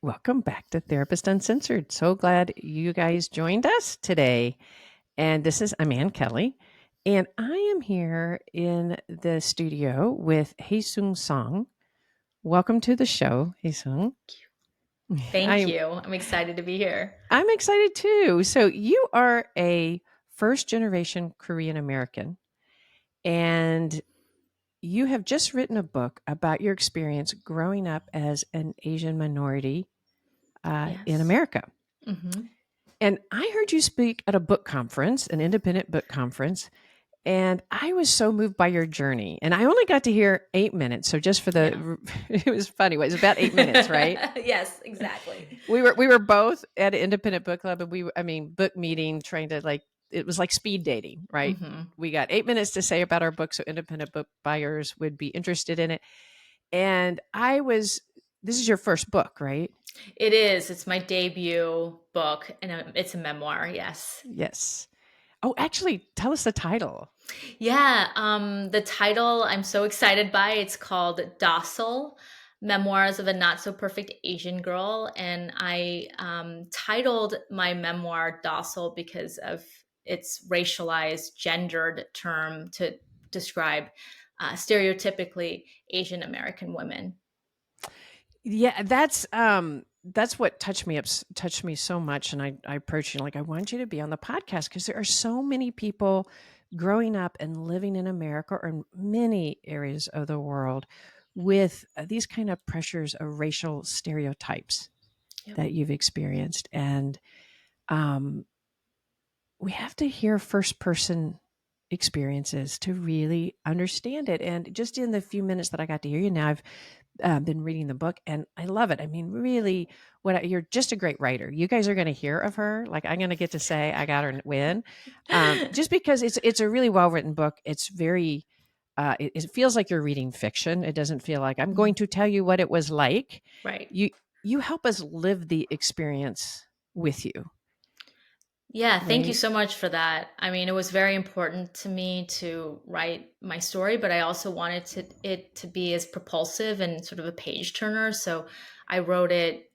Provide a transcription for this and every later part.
Welcome back to Therapist Uncensored. So glad you guys joined us today. And I'm Ann Kelley, and I am here in the studio with Hyeseung Song. Welcome to the show, Hyeseung. Thank I'm you. I'm excited to be here. I'm excited too. So you are a first generation Korean American, and you have just written a book about your experience growing up as an Asian minority in Yes. America. hmm And I heard you speak at a book conference, an independent book conference, and I was so moved by your journey. And I only got to hear 8 minutes. So just for Yeah. it was funny. It was about 8 minutes, right? Yes, exactly. We were both at an independent book club, and book meeting, trying to it was like speed dating, right? hmm We got 8 minutes to say about our book, so independent book buyers would be interested in it. And this is your first book, right? It is. It's my debut book, and it's a memoir. Yes. Yes. Oh, actually, tell us the title. Yeah. The title I'm so excited by. It's called Docile: Memoirs of a Not So Perfect Asian Girl, and I titled my memoir Docile because of its racialized, gendered term to describe stereotypically Asian American women. Yeah, that's what touched me so much. And I approached you like, I want you to be on the podcast because there are so many people growing up and living in America or in many areas of the world with these kind of pressures of racial stereotypes Yep. that you've experienced. And um, we have to hear first person experiences to really understand it. And just in the few minutes that I got to hear you now, I've been reading the book and I love it. I mean, really, you're just a great writer. You guys are going to hear of her. Like I'm going to get to say I got her win, just because it's a really well written book. It's very it feels like you're reading fiction. It doesn't feel like I'm going Mm. to tell you what it was like. Right. You you help us live the experience with you, Yeah, thank you right? so much for that. I mean, it was very important to me to write my story, but I also wanted it to be as propulsive and sort of a page turner. So I wrote it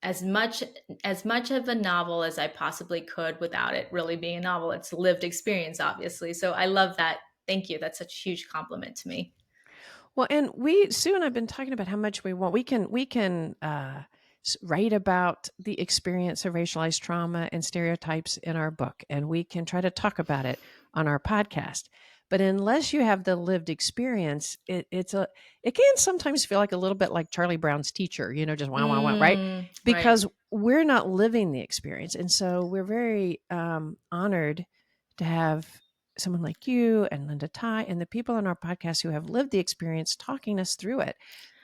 as much of a novel as I possibly could without it really being a novel. It's a lived experience, obviously. So I love that. Thank you. That's such a huge compliment to me. Well, and Sue and I've been talking about how much we want. We can write about the experience of racialized trauma and stereotypes in our book, and we can try to talk about it on our podcast. But unless you have the lived experience, it can sometimes feel like a little bit like Charlie Brown's teacher, just wow, wow, wow, right? Right. Because we're not living the experience, and so we're very honored to have someone like you and Linda Ty and the people on our podcast who have lived the experience talking us through it,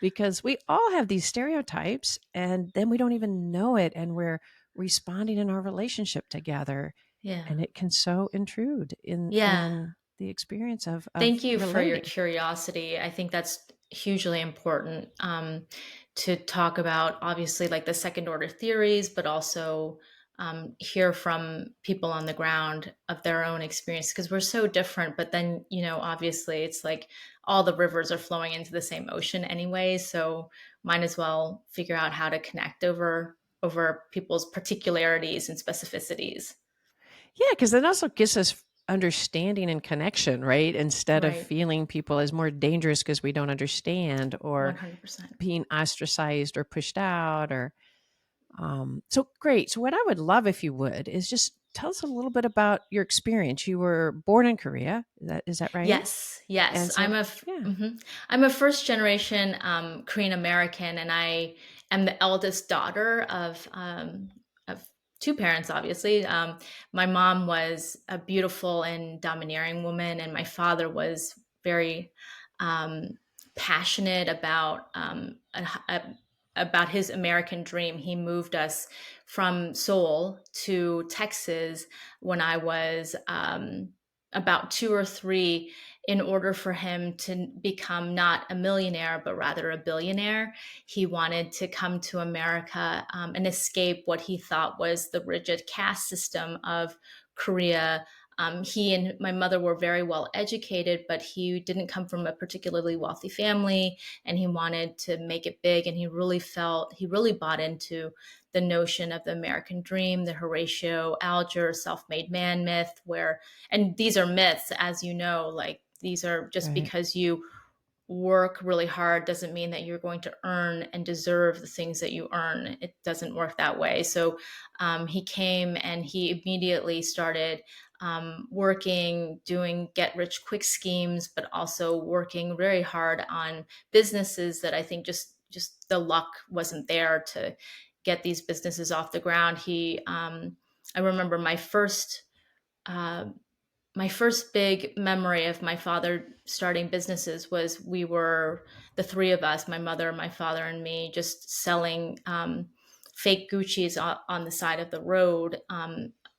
because we all have these stereotypes and then we don't even know it, and we're responding in our relationship together, Yeah. and it can so intrude Yeah. in the experience Thank of you for your relating. curiosity. I think that's hugely important to talk about, obviously, like the second order theories, but also hear from people on the ground of their own experience because we're so different. But then, obviously, it's like all the rivers are flowing into the same ocean anyway. So might as well figure out how to connect over people's particularities and specificities. Yeah, because that also gives us understanding and connection, right? Instead of Right. feeling people as more dangerous because we don't understand, or 100%. being ostracized or pushed out, or so great. So what I would love if you would is just tell us a little bit about your experience. You were born in Korea. Is that right? Yes, yes. And so yeah. I'm a first generation Korean American, and I am the eldest daughter of two parents. Obviously, my mom was a beautiful and domineering woman, and my father was very um, passionate about his American dream. He moved us from Seoul to Texas when I was about two or three in order for him to become not a millionaire, but rather a billionaire. He wanted to come to America and escape what he thought was the rigid caste system of Korea, He and my mother were very well educated, but he didn't come from a particularly wealthy family, and he wanted to make it big. And he really bought into the notion of the American dream, the Horatio Alger self-made man myth, and these are myths, as you know, like these are just Right. because you work really hard doesn't mean that you're going to earn and deserve the things that you earn. It doesn't work that way. So he came and he immediately started working, doing get rich quick schemes, but also working very hard on businesses that I think just the luck wasn't there to get these businesses off the ground. I remember uh, my first big memory of my father starting businesses was we were the three of us, my mother, my father, and me, just selling fake Gucci's on the side of the road.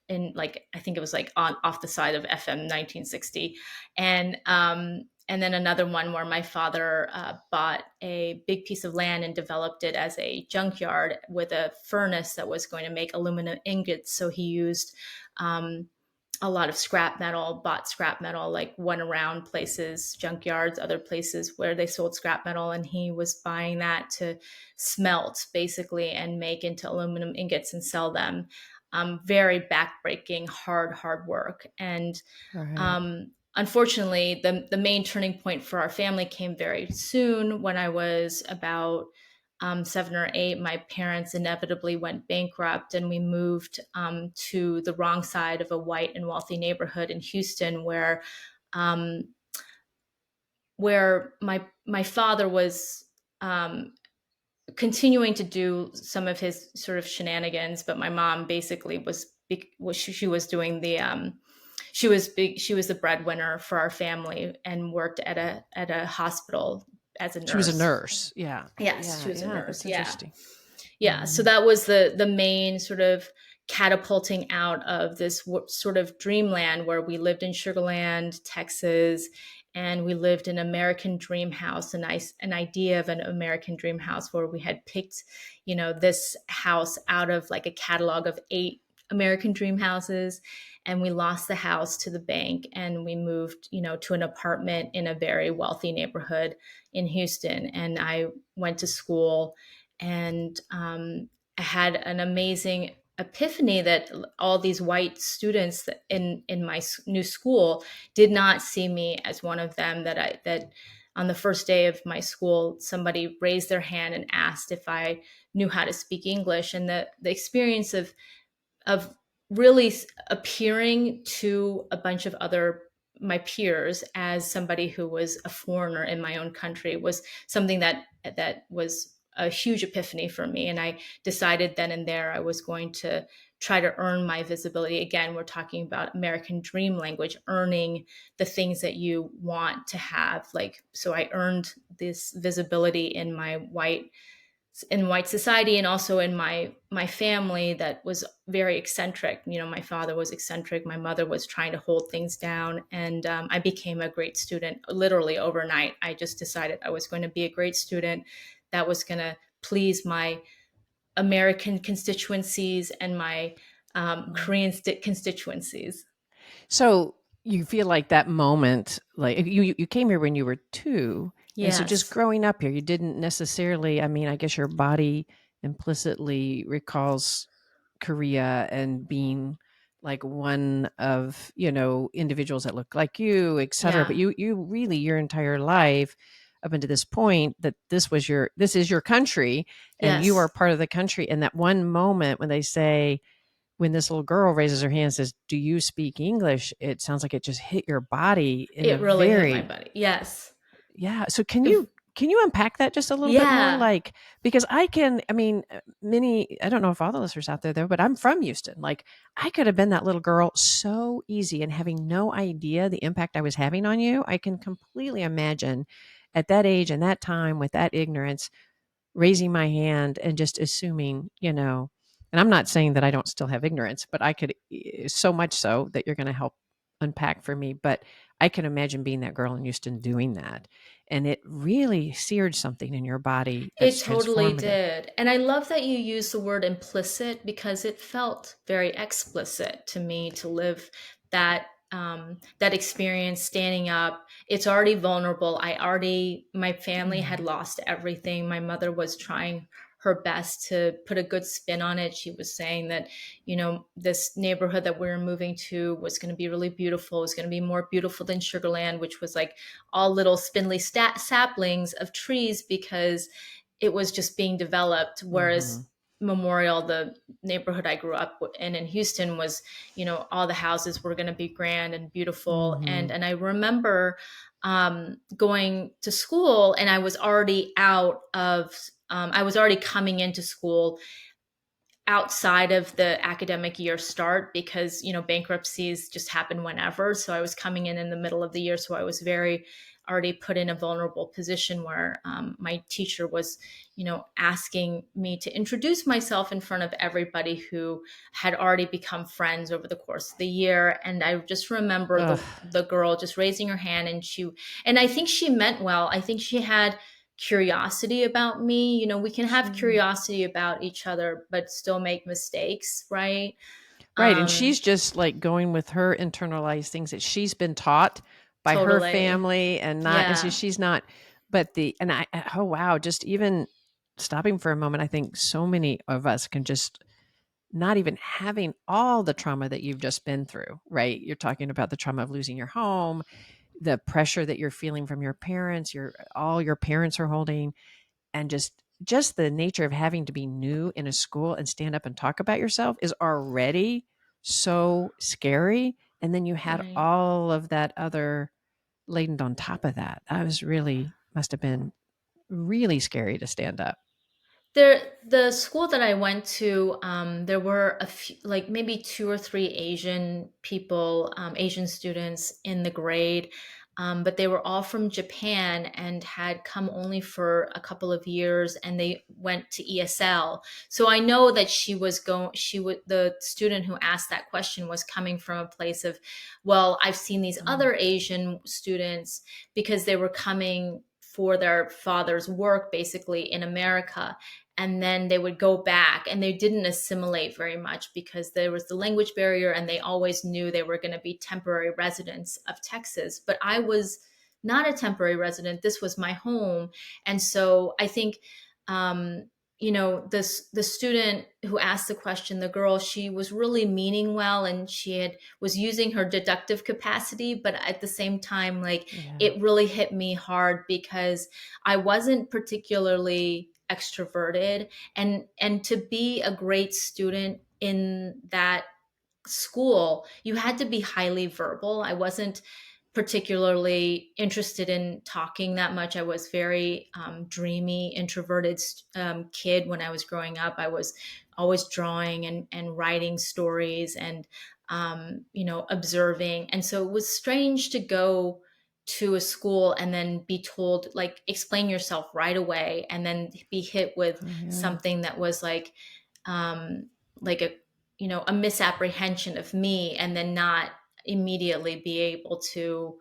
In like I think it was like on off the side of FM 1960, and then another one where my father bought a big piece of land and developed it as a junkyard with a furnace that was going to make aluminum ingots. So he used um, a lot of scrap metal, bought scrap metal, like went around places, junkyards, other places where they sold scrap metal. And he was buying that to smelt basically and make into aluminum ingots and sell them. Very backbreaking, hard work. And Right. unfortunately, the main turning point for our family came very soon. When I was about 7 or 8, my parents inevitably went bankrupt, and we moved to the wrong side of a white and wealthy neighborhood in Houston, um, where my father was continuing to do some of his sort of shenanigans, but my mom basically she was doing the she was the breadwinner for our family and worked at a hospital as a She was a nurse. nurse. Yeah. Yes, she Yeah. was a Yeah. nurse. That's Yeah. interesting. Yeah, so Hmm. that was the main sort of catapulting out of this sort of dreamland where we lived in Sugarland, Texas, and we lived in American Dream House, an idea of an American Dream House where we had picked, this house out of like a catalog of 8 American Dream houses, and we lost the house to the bank, and we moved, to an apartment in a very wealthy neighborhood in Houston, and I went to school, and I had an amazing epiphany that all these white students in my new school did not see me as one of them. That on the first day of my school, somebody raised their hand and asked if I knew how to speak English, and the experience of really appearing to a bunch of other my peers as somebody who was a foreigner in my own country was something that was a huge epiphany for me. And I decided then and there I was going to try to earn my visibility. Again, we're talking about American dream language, earning the things that you want to have. Like, so I earned this visibility in white society, and also in my family that was very eccentric. My father was eccentric, my mother was trying to hold things down, and I became a great student literally overnight. I just decided I was going to be a great student that was going to please my American constituencies and my Korean constituencies. So you feel like that moment, like you came here when you were 2, and so just Yes. growing up here, you didn't necessarily. I mean, I guess your body implicitly recalls Korea and being like one of individuals that look like you, etc. Yeah. But you really your entire life up until this point that this is your country, and you are Yes. part of the country. And that one moment when they say when this little girl raises her hand and says, "Do you speak English?" It sounds like it just hit your body in a It really hit my very body. Yes. yeah. So can If- you unpack that just a little bit more? yeah. Like, because I mean, I don't know if all the listeners out there though, but I'm from Houston. Like, I could have been that little girl so easy and having no idea the impact I was having on you. I can completely imagine at that age and that time with that ignorance raising my hand and just assuming, and I'm not saying that I don't still have ignorance, but I could, so much so that you're going to help unpack for me. But I can imagine being that girl in Houston doing that. And it really seared something in your body It that's totally transformative. did. And I love that you use the word implicit because it felt very explicit to me to live that that experience standing up. It's already vulnerable. My family had Mhm. lost everything. My mother was trying her best to put a good spin on it. She was saying that, this neighborhood that we were moving to was going to be really beautiful. It was going to be more beautiful than Sugarland, which was like all little spindly saplings of trees because it was just being developed. Whereas Mhm. Memorial, the neighborhood I grew up in Houston, was, all the houses were going to be grand and beautiful. And Mhm. I remember going to school, and I was already I was already coming into school outside of the academic year start because bankruptcies just happen whenever. So I was coming in the middle of the year, so I was very already put in a vulnerable position where my teacher was asking me to introduce myself in front of everybody who had already become friends over the course of the year. And I just remember Ugh. the girl just raising her hand, and I think she meant well. I think she had curiosity about me. We can have Sure. curiosity about each other, but still make mistakes, right? Right, and she's Um, just, like, going with her internalized things that she's been taught by her totally. family and not and so Yeah, she's not but the and I oh, wow, just even stopping for a moment, I think so many of us can just not even having all the trauma that you've just been through, right? You're talking about the trauma of losing your home, the pressure that you're feeling from your parents, all your parents are holding, and just the nature of having to be new in a school and stand up and talk about yourself is already so scary, and then you had right. all of that other laden on top of that. That was really must have been really scary to stand up. The school that I went to, there were a few, like maybe two or three Asian people, Asian students in the grade, but they were all from Japan and had come only for a couple of years, and they went to ESL. So I know that the student who asked that question was coming from a place of, well, I've seen these Mm, other Asian students because they were coming for their father's work basically in America, and then they would go back, and they didn't assimilate very much because there was the language barrier, and they always knew they were going to be temporary residents of Texas. But I was not a temporary resident. This was my home. And so I think um the student who asked the question, the girl, she was really meaning well, and was using her deductive capacity, but at the same time, like, yeah. it really hit me hard because I wasn't particularly extroverted, and to be a great student in that school, you had to be highly verbal. I wasn't particularly interested in talking that much. I was very dreamy, introverted kid when I was growing up. I was always drawing and writing stories and observing. And so it was strange to go to a school and then be told, like, explain yourself right away, and then be hit with Oh, yeah. something that was um, like a misapprehension of me, and then not immediately be able to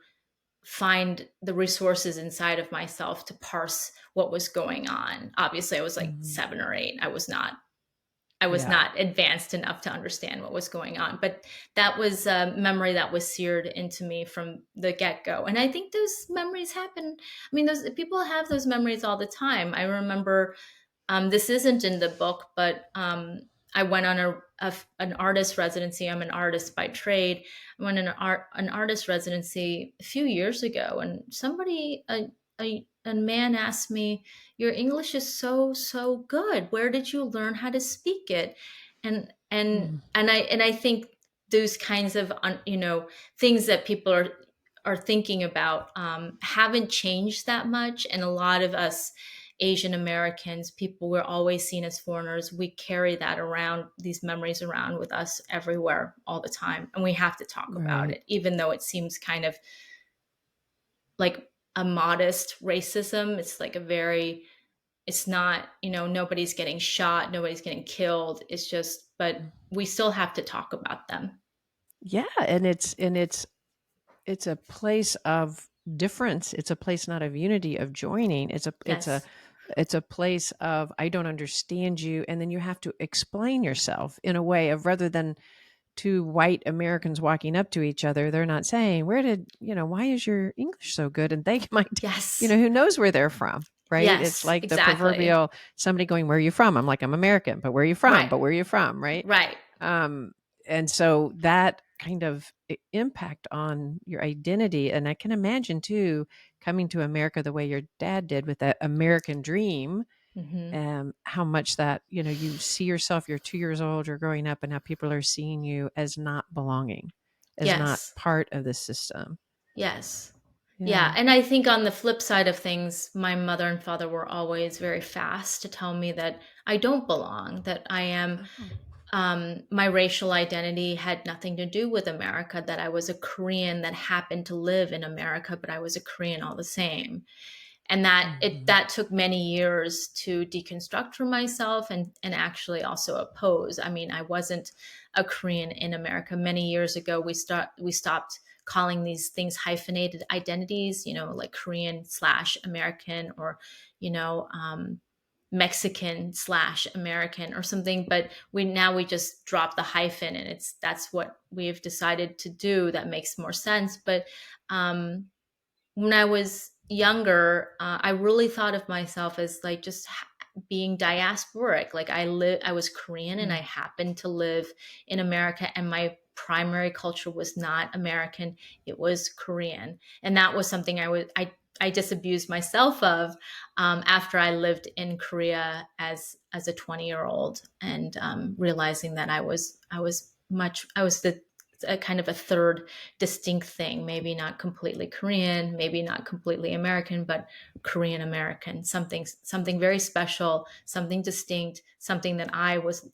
find the resources inside of myself to parse what was going on. Obviously, I was like Mhm. 7 or 8. I was not Yeah. advanced enough to understand what was going on, but that was a memory that was seared into me from the get-go. And I think those memories happen. I mean, those people have those memories all the time. I remember, this isn't in the book, but I went on an artist residency. I'm an artist by trade. I went on an artist residency a few years ago, and a man asked me, "Your English is so good. Where did you learn how to speak it?" And and Mm. and I think those kinds of things that people are thinking about haven't changed that much, and a lot of us Asian Americans, people we're always seen as foreigners, we carry that around, these memories around with us everywhere all the time. And we have to talk about Right. it, even though it seems kind of like a modest racism. It's like it's not, nobody's getting shot, nobody's getting killed. It's just, but we still have to talk about them. Yeah, and it's a place of difference. It's a place not of unity, of joining. Yes. It's a place of I don't understand you, and then you have to explain yourself in a way of rather than two white Americans walking up to each other, they're not saying, why is your English so good? And they might, Yes. who knows where they're from, right? It's Yes, like the exactly. proverbial somebody going, where are you from? I'm like, I'm American, but where are you from? Right. But where are you from? Right. Right. Um, and so that kind of impact on your identity. And I can imagine too, coming to America the way your dad did with that American dream, Hmm. how much that, you see yourself, you're 2 years old, you're growing up, and how people are seeing you as not belonging, as not Yes. part of the system. Yes. Yeah. Yeah. And I think on the flip side of things, my mother and father were always very fast to tell me that I don't belong, that I am, Oh. my racial identity had nothing to do with America, that I was a Korean that happened to live in America, but I was a Korean all the same. And Mhm. that took many years to deconstruct for myself and actually also oppose. I mean, I wasn't a Korean in America. Many years ago we stopped calling these things hyphenated identities, like Korean slash American, or you know Mexican slash American or something. But we just drop the hyphen, and that's what we've decided to do. That makes more sense. But um when I was younger, I really thought of myself as like just being diasporic. Like I was Korean and I Mm. happened to live in America, and my primary culture was not American; it was Korean, and that was something I disabused myself of after I lived in Korea as a 20-year-old, and realizing that I was the a kind of a third distinct thing, maybe not completely Korean, maybe not completely American, but Korean American, something very special, something distinct, something that I was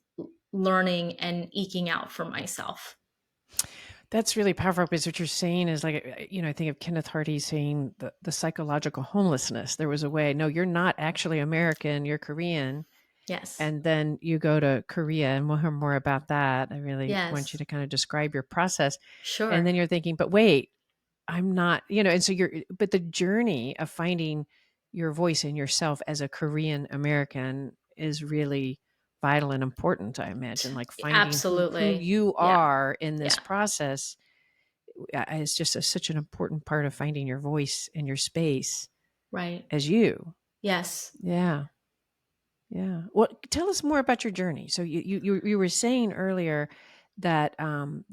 learning and eking out for myself. That's really powerful because what you're saying is like, I think of Kenneth Hardy saying the psychological homelessness. There was a way, no, you're not actually American, you're Korean. Yes. And then you go to Korea, and we'll hear more about that. I really want you Yes. to kind of describe your process. And Sure. then you're thinking, but wait, I'm not, and so but the journey of finding your voice and yourself as a Korean American is really vital and important, I imagine, like finding who Absolutely. you Yeah. are in this Yeah. process is just such an important part of finding your voice and your space Right. as you. Yes. Yeah. Yeah. Well, tell us more about your journey. So you were saying earlier that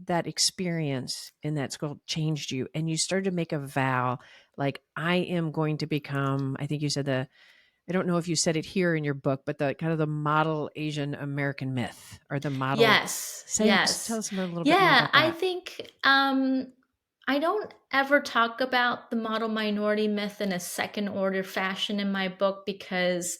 that experience in that school changed you, and you started to make a vow, like I am going to become. I think you said I don't know if you said it here in your book, but the kind of the model Asian American myth, or the model. Yes. Tell Yes. us a little bit more Yeah, about I that. think I don't ever talk about the model minority myth in a second order fashion in my book, because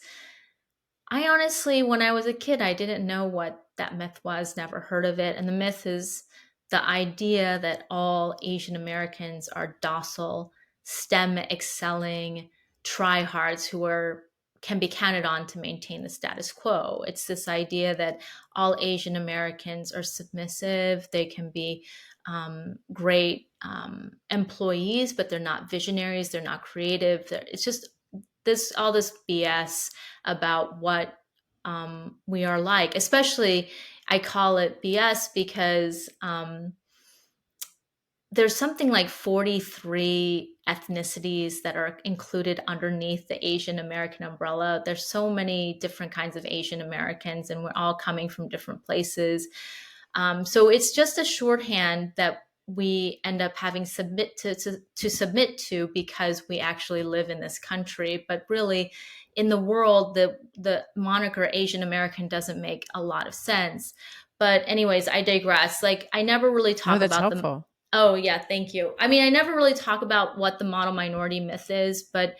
I honestly, when I was a kid, I didn't know what that myth was, never heard of it. And the myth is the idea that all Asian Americans are docile, STEM excelling tryhards who are can be counted on to maintain the status quo. It's this idea that all Asian Americans are submissive. They can be great employees, but they're not visionaries. They're not creative. It's just this BS about what we are like. Especially, I call it BS because there's something like 43 ethnicities that are included underneath the Asian American umbrella. There's so many different kinds of Asian Americans, and we're all coming from different places. So it's just a shorthand that we end up having to submit to because we actually live in this country. But really, in the world, the moniker Asian American doesn't make a lot of sense. But anyways, I digress. Like I never really No, talk that's about the helpful. Oh, yeah, thank you. I mean, I never really talk about what the model minority myth is, but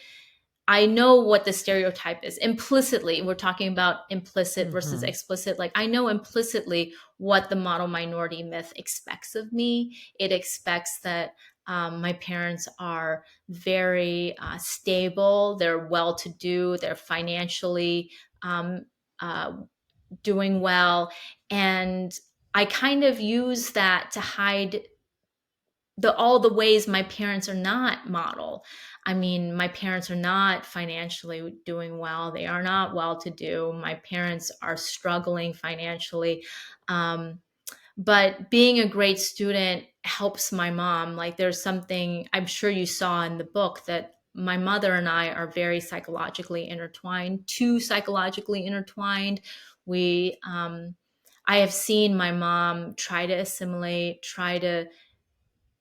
I know what the stereotype is implicitly. We're talking about implicit versus Hmm. explicit. Like, I know implicitly what the model minority myth expects of me. It expects that my parents are very stable, they're well to do, they're financially um, uh, doing well. And I kind of use that to hide all the ways my parents are not model. I mean, my parents are not financially doing well. They are not well to do. My parents are struggling financially. Um, But being a great student helps my mom. Like there's something I'm sure you saw in the book that my mother and I are very psychologically intertwined, too psychologically intertwined. We, I have seen my mom try to assimilate, try to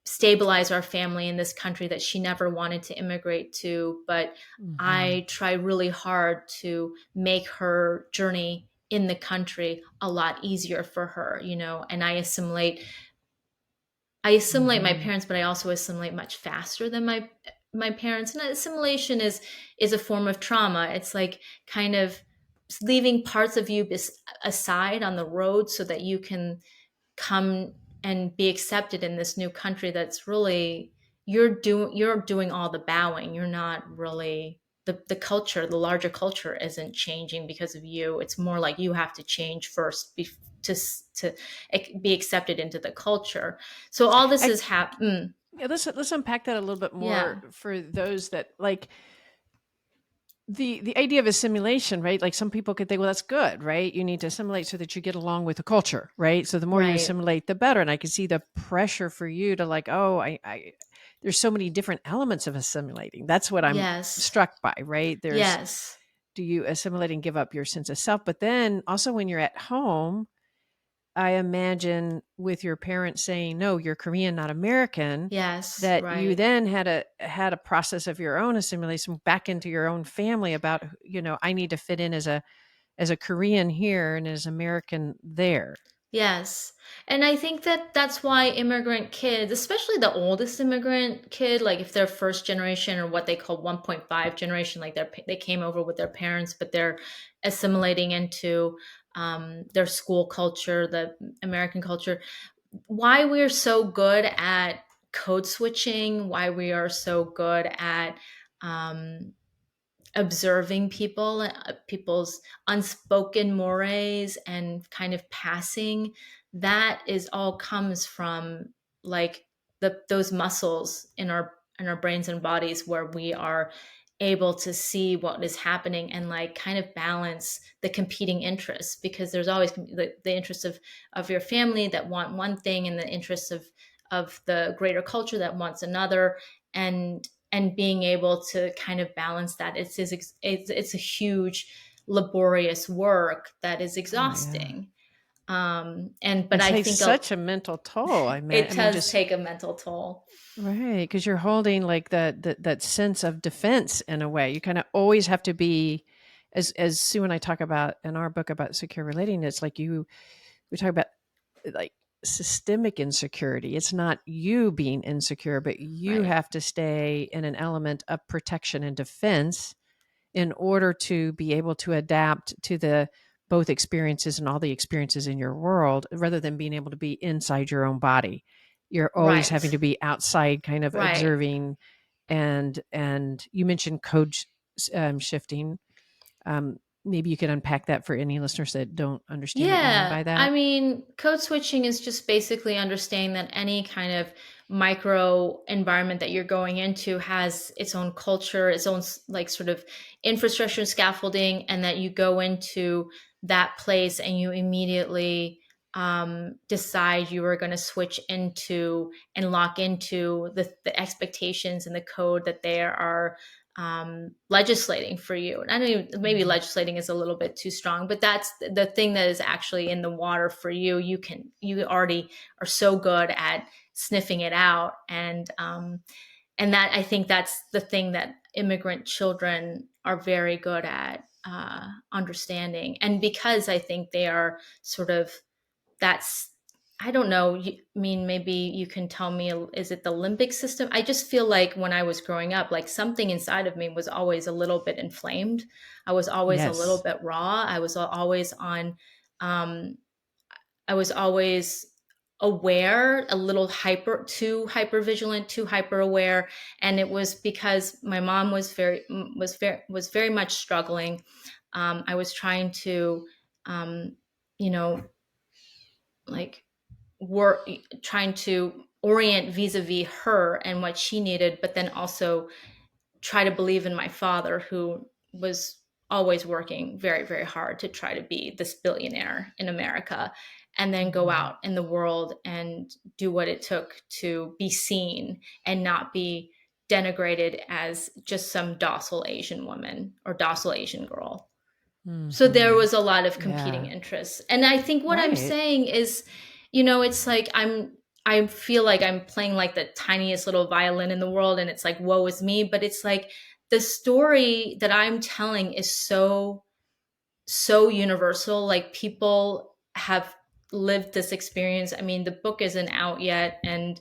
stabilize our family in this country that she never wanted to immigrate to. But Hmm. I try really hard to make her journey in the country a lot easier for her, you know, and I assimilate my Hmm. parents, but I also assimilate much faster than my parents. And assimilation is a form of trauma. It's like kind of leaving parts of you aside on the road so that you can come and be accepted in this new country that's really you're doing all the bowing. You're not really the culture, the larger culture isn't changing because of you. It's more like you have to change first to to be accepted into the culture. So all this I, is happening. yeah, let's unpack that a little bit more Yeah. for those that like the idea of assimilation, right? Like some people could think, well, that's good, right? You need to assimilate so that you get along with the culture, right? So the more you Right. assimilate, the better. And I can see the pressure for you to like, oh, there's so many different elements of assimilating. That's what I'm Yes. struck by, right? There's Yes. do you assimilate and give up your sense of self? But then also when you're at home, I imagine with your parents saying, "No, you're Korean, not American," Yes. that you Right. then had a process of your own assimilation back into your own family about, I need to fit in as a Korean here and as American there. Yes. And I think that that's why immigrant kids, especially the oldest immigrant kid, like if they're first generation or what they call 1.5 generation, like they came over with their parents, but they're assimilating into their school culture, the American culture, why we're so good at code switching, why we are so good at um, observing people, people's unspoken mores and kind of passing, that is all comes from like those muscles in our brains and bodies where we are able to see what is happening and like kind of balance the competing interests, because there's always the interests of your family that want one thing and the interests of the greater culture that wants another. And being able to kind of balance that, it's a huge laborious work that is Oh yeah. exhausting. And but And I takes think such a mental toll. it I mean does just take a mental toll. right, because you're holding like that sense of defense in a way. You kind of always have to be, as Sue and I talk about in our book about secure relating, it's like we talk about like systemic insecurity. It's not you being insecure, but you Right. have to stay in an element of protection and defense in order to be able to adapt to the both experiences and all the experiences in your world rather than being able to be inside your own body. You're always having Right. to be outside kind of Right. observing, and you mentioned code shifting. Maybe you could unpack that for any listeners that don't understand what you mean Yeah, by I that. mean, code switching is just basically understanding that any kind of micro environment that you're going into has its own culture, its own like sort of infrastructure scaffolding, and that you go into that place and you immediately decide you are going to switch into and lock into the expectations and the code that they are legislating for you. And I don't even, maybe Mhm. legislating is a little bit too strong, but that's the thing that is actually in the water for you. You already are so good at sniffing it out. And that, I think that's the thing that immigrant children are very good at understanding. And because I think they are sort of, that's, I don't know. I mean, maybe you can tell me, is it the limbic system? I just feel like when I was growing up, like something inside of me was always a little bit inflamed. I was always a little Yes. bit raw. I was always on, um, I was always aware, a little too hyper vigilant, too hyper aware. And it was because my mom was very much struggling. I was trying to, um, you know, like work, trying to orient vis-a-vis her and what she needed, but then also try to believe in my father, who was always working very, very hard to try to be this billionaire in America. and then go Mhm. out in the world and do what it took to be seen and not be denigrated as just some docile Asian woman or docile Asian girl. So there Mhm. was a lot of competing Yeah. interests. And I think what I'm Right. saying is, it's like I feel like I'm playing like the tiniest little violin in the world, and it's like woe is me, but it's like the story that I'm telling is so universal. Like, people have lived this experience. I mean, the book isn't out yet, and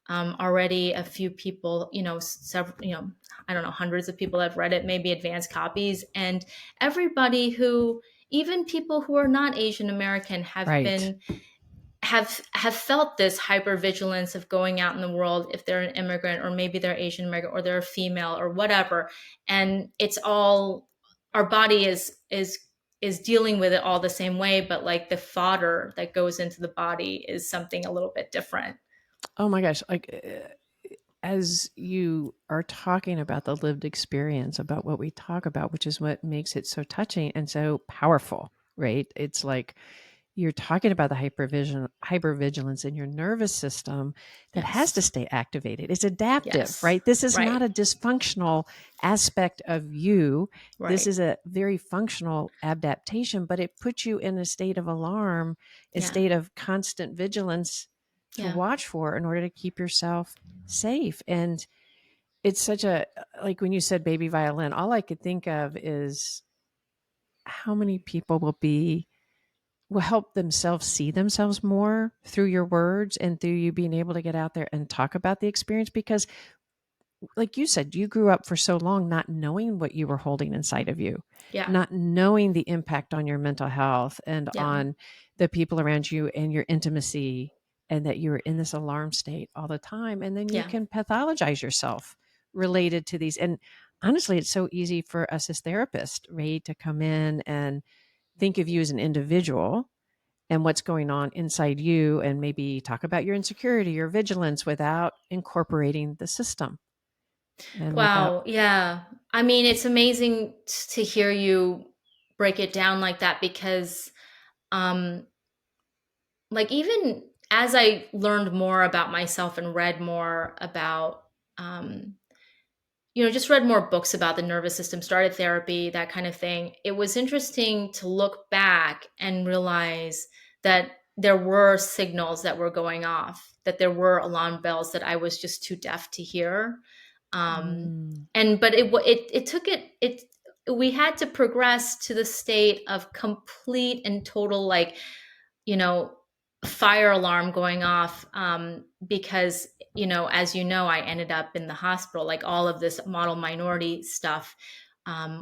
already a few people, several, I don't know, hundreds of people have read it, maybe advanced copies, and everybody who, even people who are not Asian American, Right. have felt this hypervigilance of going out in the world if they're an immigrant, or maybe they're Asian American, or they're a female, or whatever. And it's all, our body is dealing with it all the same way, but like the fodder that goes into the body is something a little bit different. Oh my gosh. As you are talking about the lived experience, about what we talk about, which is what makes it so touching and so powerful, right? It's like you're talking about the hypervigilance in your nervous system that has to Yes. stay activated. It's adaptive, Yes. right? This is Right. not a dysfunctional aspect of you. This Right. is a very functional adaptation, but it puts you in a state of alarm, a Yeah. state of constant vigilance to Yeah. watch for in order to keep yourself safe. And it's such a, like when you said baby violin, all I could think of is how many people will help themselves see themselves more through your words and through you being able to get out there and talk about the experience. Because like you said, you grew up for so long not knowing what you were holding inside of you, Yeah. not knowing the impact on your mental health and Yeah. on the people around you and your intimacy, and that you were in this alarm state all the time. And then you Yeah. can pathologize yourself related to these. And honestly, it's so easy for us as therapists, right, to come in and think of you as an individual and what's going on inside you, and maybe talk about your insecurity, your vigilance, without incorporating the system and without. Wow. Yeah. I mean, it's amazing to hear you break it down like that, because um like, even as I learned more about myself and read more about um just read more books about the nervous system, started therapy, that kind of thing. It was interesting to look back and realize that there were signals that were going off, that there were alarm bells that I was just too deaf to hear. Um, Mm, and but it took it we had to progress to the state of complete and total, like, you know fire alarm going off, because, as I ended up in the hospital. Like, all of this model minority stuff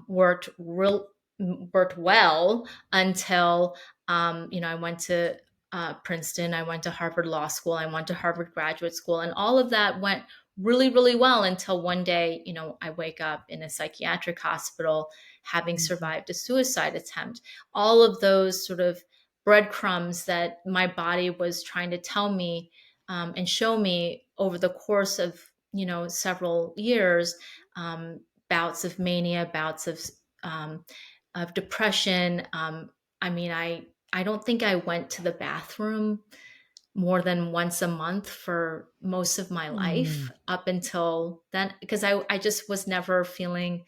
worked well until, I went to Princeton, I went to Harvard Law School, I went to Harvard Graduate School, and all of that went really, really well, until one day, I wake up in a psychiatric hospital, having mhm. survived a suicide attempt. All of those sort of breadcrumbs that my body was trying to tell me, and show me over the course of, several years, um, bouts of mania, bouts of depression. I mean, I don't think I went to the bathroom more than once a month for most of my life Mm. up until then, because I just was never feeling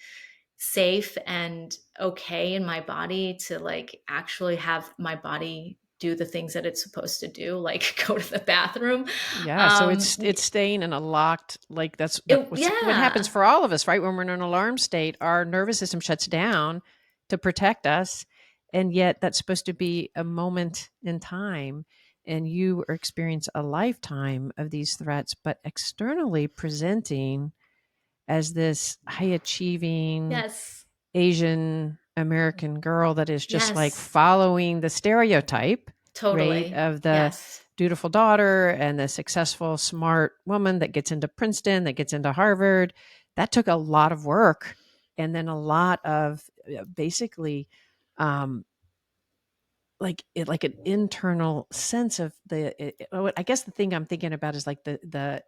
safe and okay in my body to, like, actually have my body do the things that it's supposed to do, like go to the bathroom. Yeah, so um it's staying in a locked, like that it, was what happens yeah. for all of us, right? When we're in an alarm state, our nervous system shuts down to protect us, and yet that's supposed to be a moment in time, and you experience a lifetime of these threats, but externally presenting as this high achieving Yes. Asian American girl that is just like Yes. following the stereotype, right, Totally. of the Yes. dutiful daughter and the successful, smart woman that gets into Princeton, that gets into Harvard. That took a lot of work, and then a lot of basically, um, like an internal sense of I guess the thing I'm thinking about is like the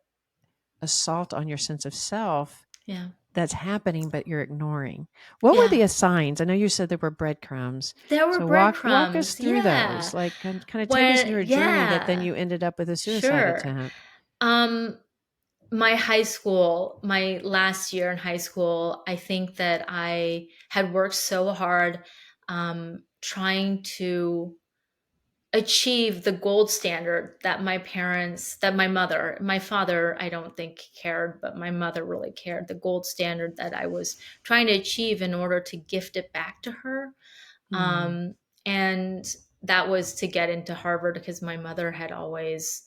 assault on your sense of self Yeah. that's happening, but you're ignoring. What were Yeah. the signs? I know you said there were breadcrumbs. There were So walk us breadcrumbs. through Yeah. those. Like kind of take us When, through a journey that then yeah, you ended up with a suicide sure. attempt. Um, my high school, my last year in high school, I think that I had worked so hard trying to achieve the gold standard that my parents, that my mother, my father, I don't think cared, but my mother really cared, the gold standard that I was trying to achieve in order to gift it back to her. Mm, Um, and that was to get into Harvard because my mother had always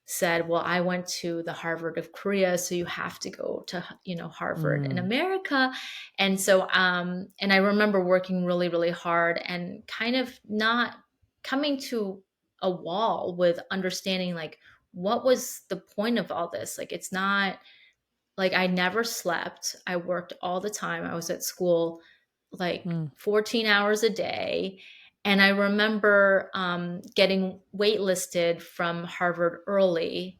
said, well, I went to the Harvard of Korea, so you have to go to, Harvard in mm, America. And so, and I remember working really, really hard and kind of not coming to a wall with understanding like, what was the point of all this? Like, it's not like I never slept. I worked all the time. I was at school like mm. 14 hours a day. And I remember getting waitlisted from Harvard early,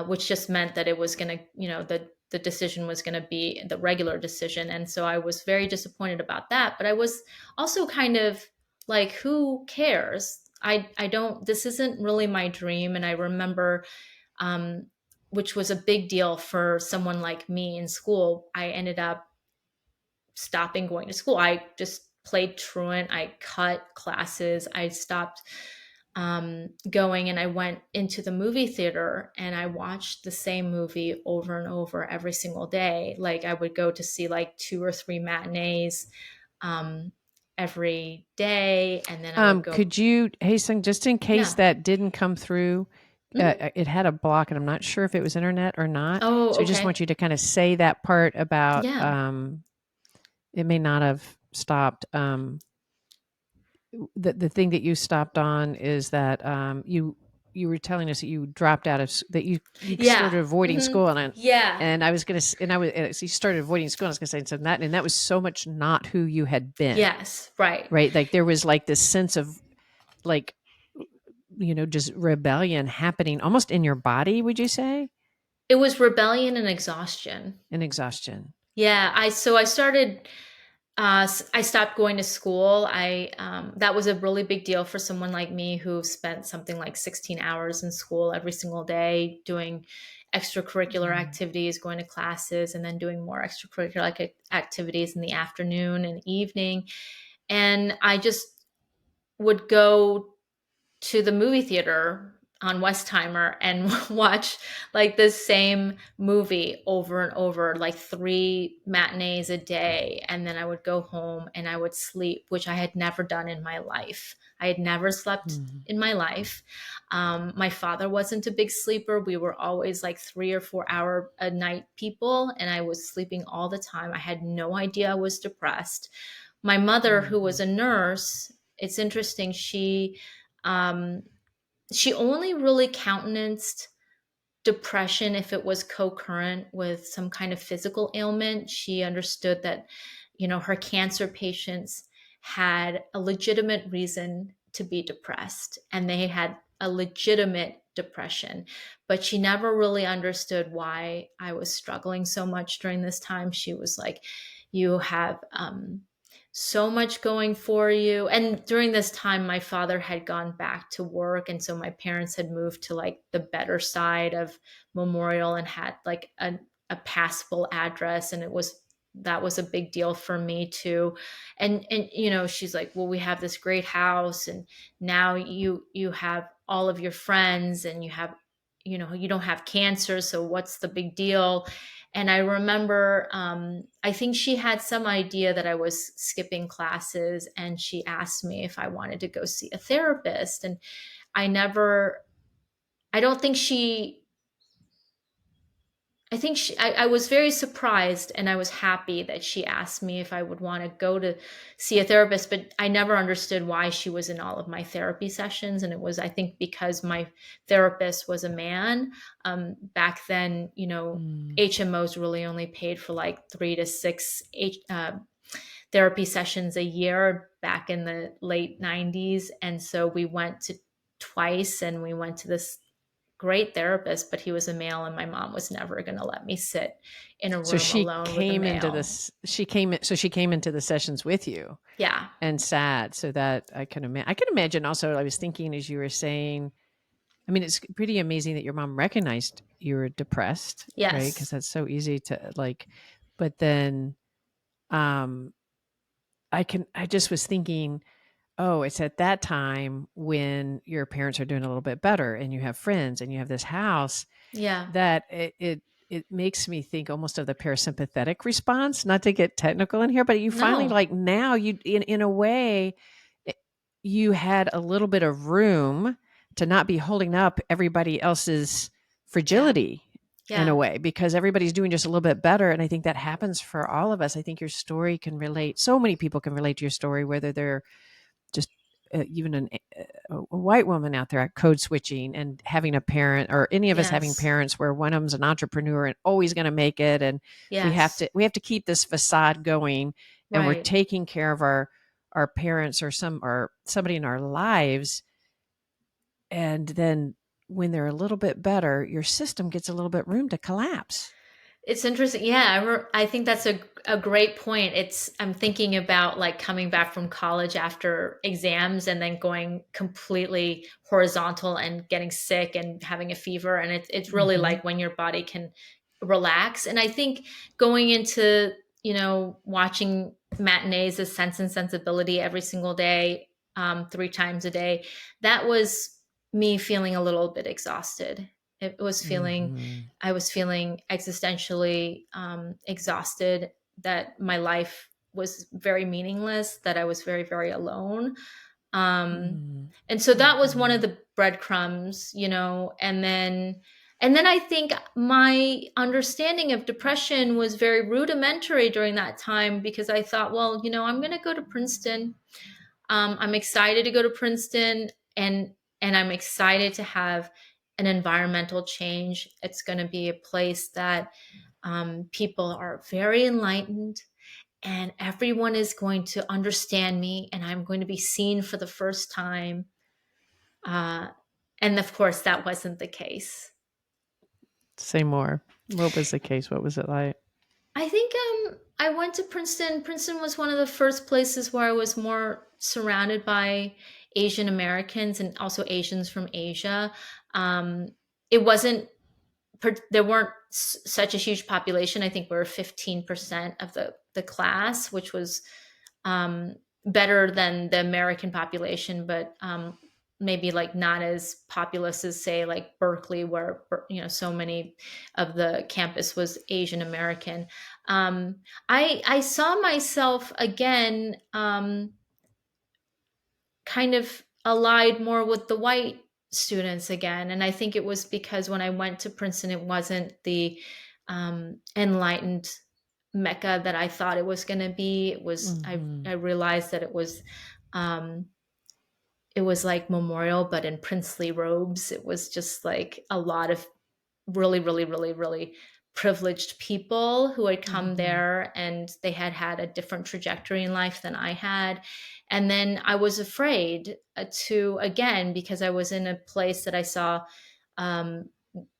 which just meant that it was going to, the decision was going to be the regular decision. And so I was very disappointed about that. But I was also kind of like, who cares? I don't, this isn't really my dream. And I remember, um, which was a big deal for someone like me in school, I ended up stopping going to school. I just played truant. I cut classes. I stopped going, and I went into the movie theater and I watched the same movie over and over every single day. Like I would go to see like 2 or 3 matinees um, every day, and then I would go. Could you, Hasten, just in case Yeah. that didn't come through, Mhm. it had a block, and I'm not sure if it was internet or not. Oh, So I just okay. want you to kind of say that part about Yeah. it may not have stopped. The thing that you stopped on is that you were telling us that you dropped out of that you Yeah. started avoiding Hmm. school, Yeah. and I was gonna and I was so you started avoiding school. And I was gonna say so that and that was so much not who you had been, Yes. Right. right? Like there was like this sense of like just rebellion happening almost in your body. Would you say? It was rebellion and exhaustion. And exhaustion. Yeah, I started I stopped going to school. I That was a really big deal for someone like me who spent something like 16 hours in school every single day doing extracurricular Mm. activities, going to classes, and then doing more extracurricular activities in the afternoon and evening. And I just would go to the movie theater on Westheimer and watch like the same movie over and over, like 3 matinees a day. And then I would go home and I would sleep, which I had never done in my life. I had never slept Mm. in my life. My father wasn't a big sleeper. We were always like 3 or 4 hour a night people, and I was sleeping all the time. I had no idea I was depressed. My mother, who was Mhm. a nurse, it's interesting. Um, she only really countenanced depression if it was co-current with some kind of physical ailment. She understood that, her cancer patients had a legitimate reason to be depressed and they had a legitimate depression. But she never really understood why I was struggling so much during this time. She was like, you have so much going for you. And during this time, my father had gone back to work. And so my parents had moved to like the better side of Memorial and had like a passable address. And that was a big deal for me too. And she's like, well, we have this great house, and now you have all of your friends, and you don't have cancer, so what's the big deal? And I remember, I think she had some idea that I was skipping classes, and she asked me if I wanted to go see a therapist. And I never, I don't think she, I think I was very surprised, and I was happy that she asked me if I would want to go to see a therapist, but I never understood why she was in all of my therapy sessions. And it was, I think, because my therapist was a man. Back then, Mm. HMOs really only paid for like 3 to 6 therapy sessions a year back in the late 90s. And so we went to twice, and we went to this great therapist, but he was a male, and my mom was never going to let me sit in a So room alone with a male. she came into the sessions with you Yeah. and sat, so that I can imagine also. I was thinking as you were saying, I mean, it's pretty amazing that your mom recognized you were depressed, right? Because Yes. that's so easy to like, but then um I just was thinking, oh, it's at that time when your parents are doing a little bit better and you have friends and you have this house Yeah. that it makes me think almost of the parasympathetic response, not to get technical in here, but you finally No. like now you in a way it- you had a little bit of room to not be holding up everybody else's Yeah. fragility in a Yeah. way because everybody's doing just a little bit better, and I think that happens for all of us. I think your story can relate, so many people can relate to your story, whether they're just even a white woman out there at code switching and having a parent, or any of us having Yes. parents where one of them's an entrepreneur and always going to make it, and Yes. we have to keep this facade going, and we're Right. taking care of our parents or somebody in our lives, and then when they're a little bit better, your system gets a little bit room to collapse. It's interesting. Yeah, I think that's a great point. I'm thinking about like coming back from college after exams and then going completely horizontal and getting sick and having a fever, and it's really Hmm. like when your body can relax. And I think going into, watching matinees of Sense and Sensibility every single day, 3 times a day, that was me feeling a little bit exhausted. It was feeling Hmm. I was feeling existentially exhausted, that my life was very meaningless, that I was very, very alone. Um, Hmm. and so that was one Hmm. of the breadcrumbs, and then I think my understanding of depression was very rudimentary during that time, because I thought, well, I'm going to go to Princeton. I'm excited to go to Princeton, and I'm excited to have an environmental change. It's going to be a place that people are very enlightened, and everyone is going to understand me, and I'm going to be seen for the first time. Uh, and of course, that wasn't the case. Say more. What was the case? What was it like? I think I went to Princeton. Princeton was one of the first places where I was more surrounded by Asian Americans and also Asians from Asia. Um, it wasn't there weren't such a huge population. I think we were 15% of the class, which was um, better than the American population, but maybe like not as populous as, say, like Berkeley, where so many of the campus was Asian American. Um, I saw myself again, kind of allied more with the white students again, and I think it was because when I went to Princeton, it wasn't the enlightened mecca that I thought it was going to be. It was I Hmm. realized that um, it was like Memorial, but in princely robes. It was just like a lot of really, really, really, really privileged people who had come Hmm. there, and they had had a different trajectory in life than I had. And then I was afraid to, again, because I was in a place that I saw, um,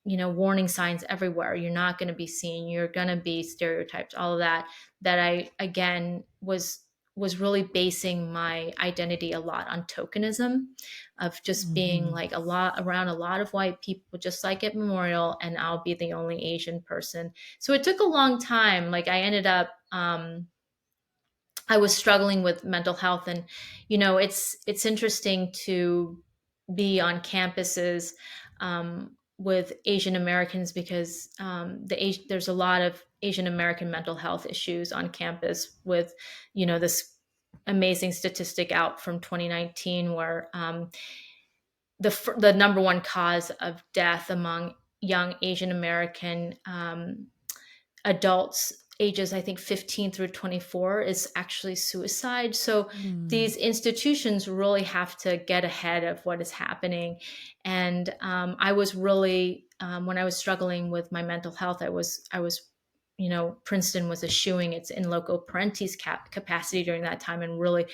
warning signs everywhere. You're not going to be seen. You're going to be stereotyped, all of that, that I, again, was really basing my identity a lot on tokenism, of just being Hmm. like a lot around a lot of white people, just like at Memorial, and I'll be the only Asian person. So it took a long time. Like I ended up, I was struggling with mental health, and it's interesting to be on campuses with Asian Americans, because there's a lot of Asian American mental health issues on campus, with this amazing statistic out from 2019, where the number one cause of death among young Asian American adults ages, I think, 15 through 24, is actually suicide. So Hmm. these institutions really have to get ahead of what is happening. And I was really, when I was struggling with my mental health, I was Princeton was eschewing its in loco parentis capacity during that time, and really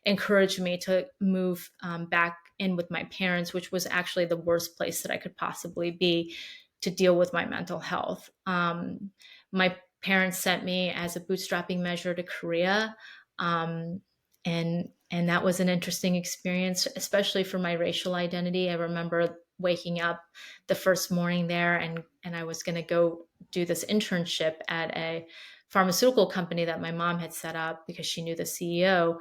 encouraged me to move back in with my parents, which was actually the worst place that I could possibly be to deal with my mental health. My parents sent me as a bootstrapping measure to Korea, um, and that was an interesting experience, especially for my racial identity. I remember waking up the first morning there, and I was going to go do this internship at a pharmaceutical company that my mom had set up because she knew the CEO,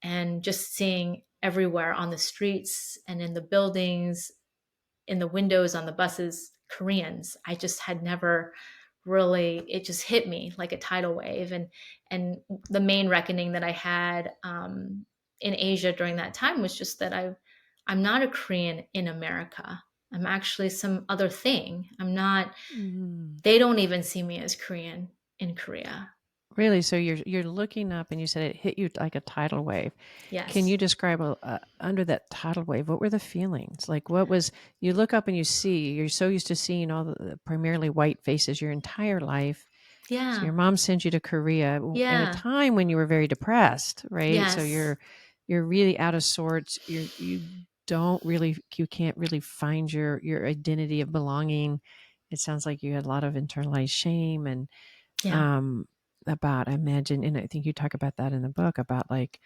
and just seeing everywhere on the streets and in the buildings, in the windows on the buses, Koreans. I just had never really, it just hit me like a tidal wave. And the main reckoning that I had in Asia during that time was just that I'm not a Korean in America. I'm actually some other thing. I'm not, Mm. they don't even see me as Korean in Korea. Really? So you're looking up, and you said it hit you like a tidal wave. Can Yes. you describe under that tidal wave? What were the feelings? Like, what was you look up and you see? You're so used to seeing all the primarily white faces your entire life. So Yeah. your mom sends you to Korea in a Yeah. time when you were very depressed, right? So Yes. you're really out of sorts. You can't really find your identity of belonging. It sounds like you had a lot of internalized shame and Yeah. um about, I imagine, and I think you talk about that in the book, about like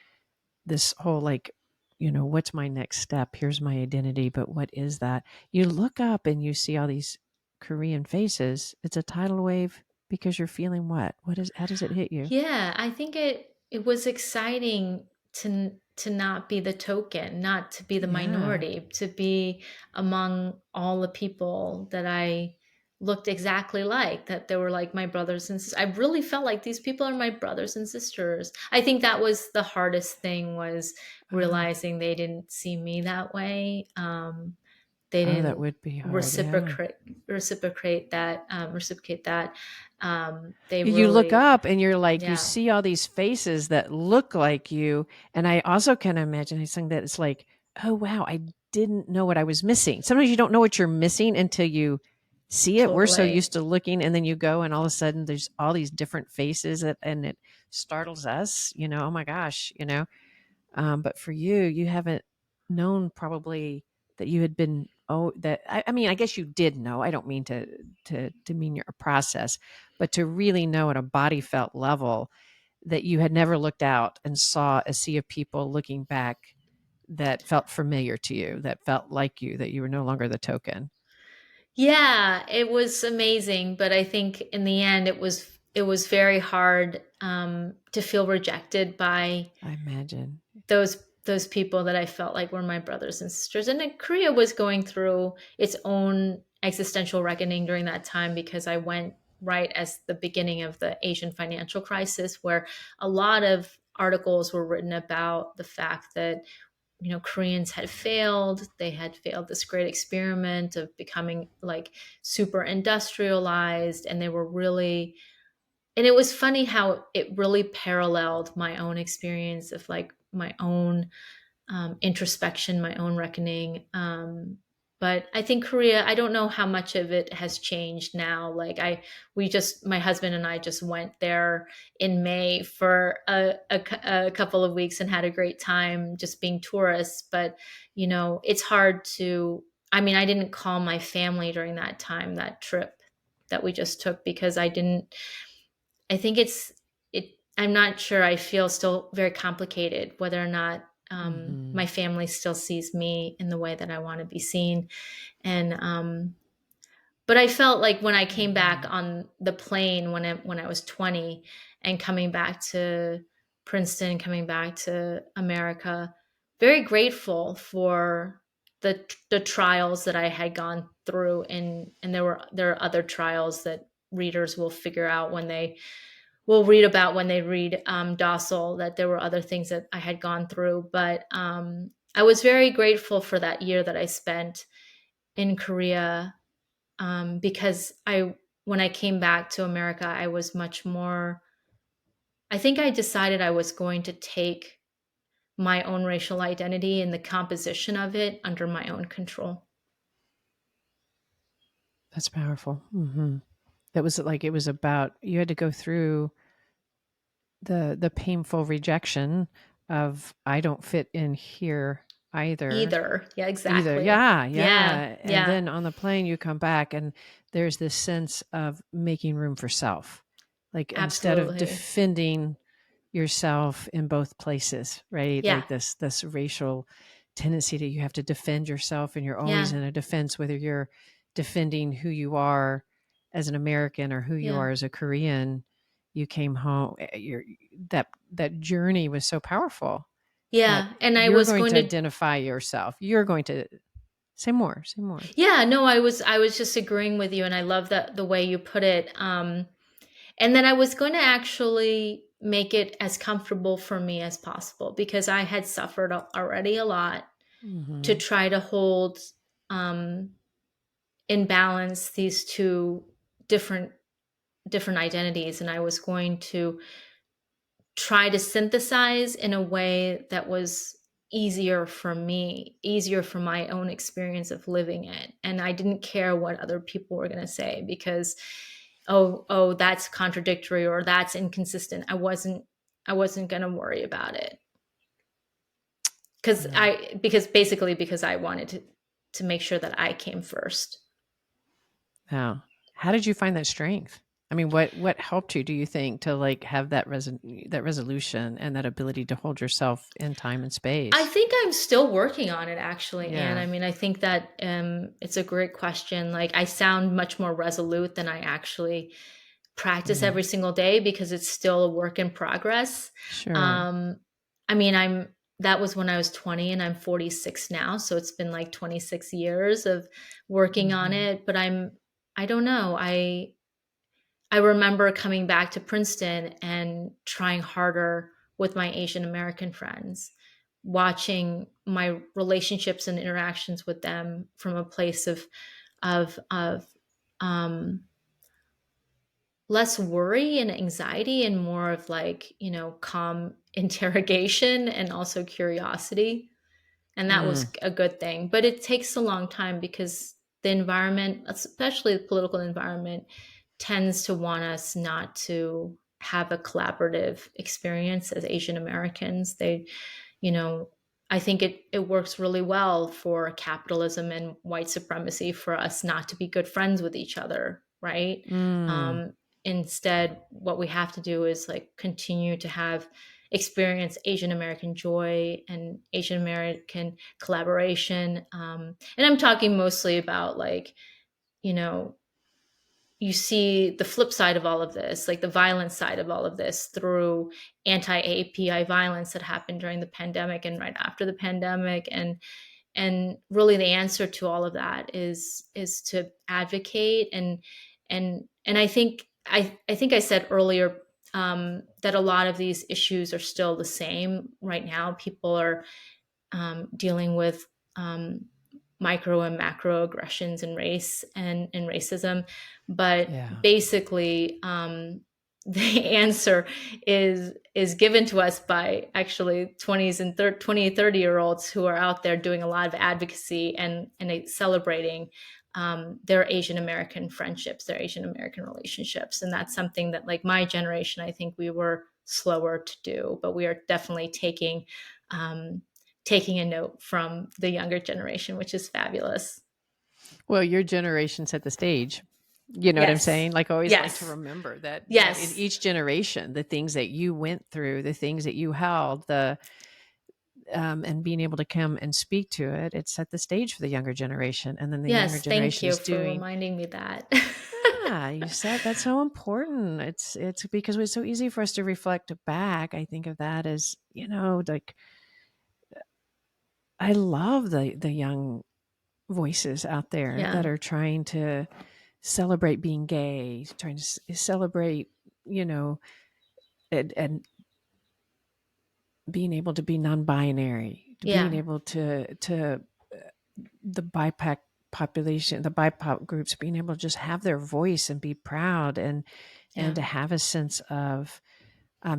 this whole like, what's my next step? Here's my identity, but what is that? You look up and you see all these Korean faces. It's a tidal wave because you're feeling what? How does it hit you? Yeah, I think it was exciting to not be the token, not to be the Yeah. minority, to be among all the people that I looked exactly like, that they were like my brothers and sisters. I really felt like these people are my brothers and sisters. I think that was the hardest thing, was Oh, realizing they didn't see me that way. They oh, that didn't would be hard. Yeah. reciprocate that. They You look really, up and you're like, you yeah, see all these faces that look like you. And I also can imagine, I think that it's like, oh, wow, I didn't know what I was missing. Sometimes you don't know what you're missing until you see it. We're so totally. used to looking, and then you go, and all of a sudden there's all these different faces, and it startles us, oh my gosh, but for you, you haven't known probably that you had been, oh, that, I mean, I guess you did know. I don't mean to demean your process, but to really know at a body felt level that you had never looked out and saw a sea of people looking back that felt familiar to you, that felt like you, that you were no longer the token. Yeah, it was amazing, but I think in the end it was very hard to feel rejected by I imagine. those people that I felt like were my brothers and sisters. And then Korea was going through its own existential reckoning during that time, because I went right as the beginning of the Asian financial crisis, where a lot of articles were written about the fact that Koreans had failed. They had failed this great experiment of becoming like super industrialized, and they were really, and it was funny how it really paralleled my own experience of like my own introspection, my own reckoning. But I think Korea, I don't know how much of it has changed now. Like my husband and I just went there in May for a couple of weeks and had a great time just being tourists. But, it's hard to, I mean, I didn't call my family during that time, that trip that we just took, because I think I'm not sure. I feel still very complicated whether or not Hmm. my family still sees me in the way that I want to be seen. And but I felt like when I came back Hmm. on the plane when I was 20, and coming back to Princeton, coming back to America, very grateful for the trials that I had gone through, and there are other trials that readers will figure out when they will read about, when they read Docile, that there were other things that I had gone through. But I was very grateful for that year that I spent in Korea, because when I came back to America, I was much more. I think I decided I was going to take my own racial identity and the composition of it under my own control. That's powerful. Hmm. That was like, it was about, you had to go through the painful rejection of, I don't fit in here. either. either. Yeah, Either. exactly. Yeah, Yeah, yeah. And yeah, then on the plane, you come back and there's this sense of making room for self. Like instead of absolutely. defending yourself in both places, right? Yeah, Like this racial tendency that you have to defend yourself and you're always yeah, in a defense, whether you're defending who you are as an American or who you yeah. are as a Korean. You came home, that journey was so powerful that Yeah, and I you're was going going to to identify yourself. You're going to say more, say more. yeah, no, I was just agreeing with you, and I love that the way you put it. And then I was going to actually make it as comfortable for me as possible because I had suffered already a lot to Hmm. try to hold um, in balance these two different different identities, and I was going to try to synthesize in a way that was easier for me, easier for my own experience of living it. And I didn't care what other people were going to say because oh that's contradictory or that's inconsistent. I wasn't going to worry about it. Cuz Yeah. I because basically because I wanted to make sure that I came first. Yeah. How did you find that strength? I mean, what helped you, do you think, to like have that resolution and that ability to hold yourself in time and I space? think I'm still working on it actually, and Yeah. I mean, I think that it's a great question. Like, I sound much more resolute than I actually practice Mm. every single day because it's still a work in progress. Sure. Um, I mean, that was when I was 20 and I'm 46 now, so it's been like 26 years of working on Hmm. it, but I don't know. I remember coming back to Princeton and trying harder with my Asian American friends, watching my relationships and interactions with them from a place of um, less worry and anxiety and more of like calm interrogation and also curiosity, and that was Mm. a good thing. But it takes a long time because the environment, especially the political environment, tends to want us not to have a collaborative experience as Asian Americans. You know, I think it works really well for capitalism and white supremacy for us not to be good friends with each other, right? Mm. Um, Instead, what we have to do is like continue to have experience Asian American joy and Asian American collaboration. And I'm talking mostly about like, you know, you see the flip side of all of this, like the violent side of all of this through anti-API violence that happened during the pandemic and right after the pandemic. And really the answer to all of that is to advocate and I think I said earlier that a lot of these issues are still the same right now. People are dealing with um, micro and macro aggressions and race and racism. But Yeah. basically, the answer is given to us by actually 20s and 20 30 year olds who are out there doing a lot of advocacy and celebrating their Asian American friendships, their Asian American relationships. And that's something that like my generation, I think we were slower to do, but we are definitely um, taking a note from the younger generation, which is fabulous. Well, your generation set the stage. You know what I'm Yes. saying? Like, I always like to Yes. remember that in Yes. each generation, the things that you went through, the things that you held, and being able to come and speak to it, it set the stage for the younger generation, and then the younger Yes. Thank generation you is for doing. reminding me that. Yeah, you said that's so important. It's because it's so easy for us to reflect back. I think of that as, like, I love the young voices out there Yeah. that are trying to celebrate being gay, trying to celebrate, you know, and being able to be non-binary, to being Yeah. able to the BIPOC population, the BIPOC groups, being able to just have their voice and be proud, and Yeah. to have a sense of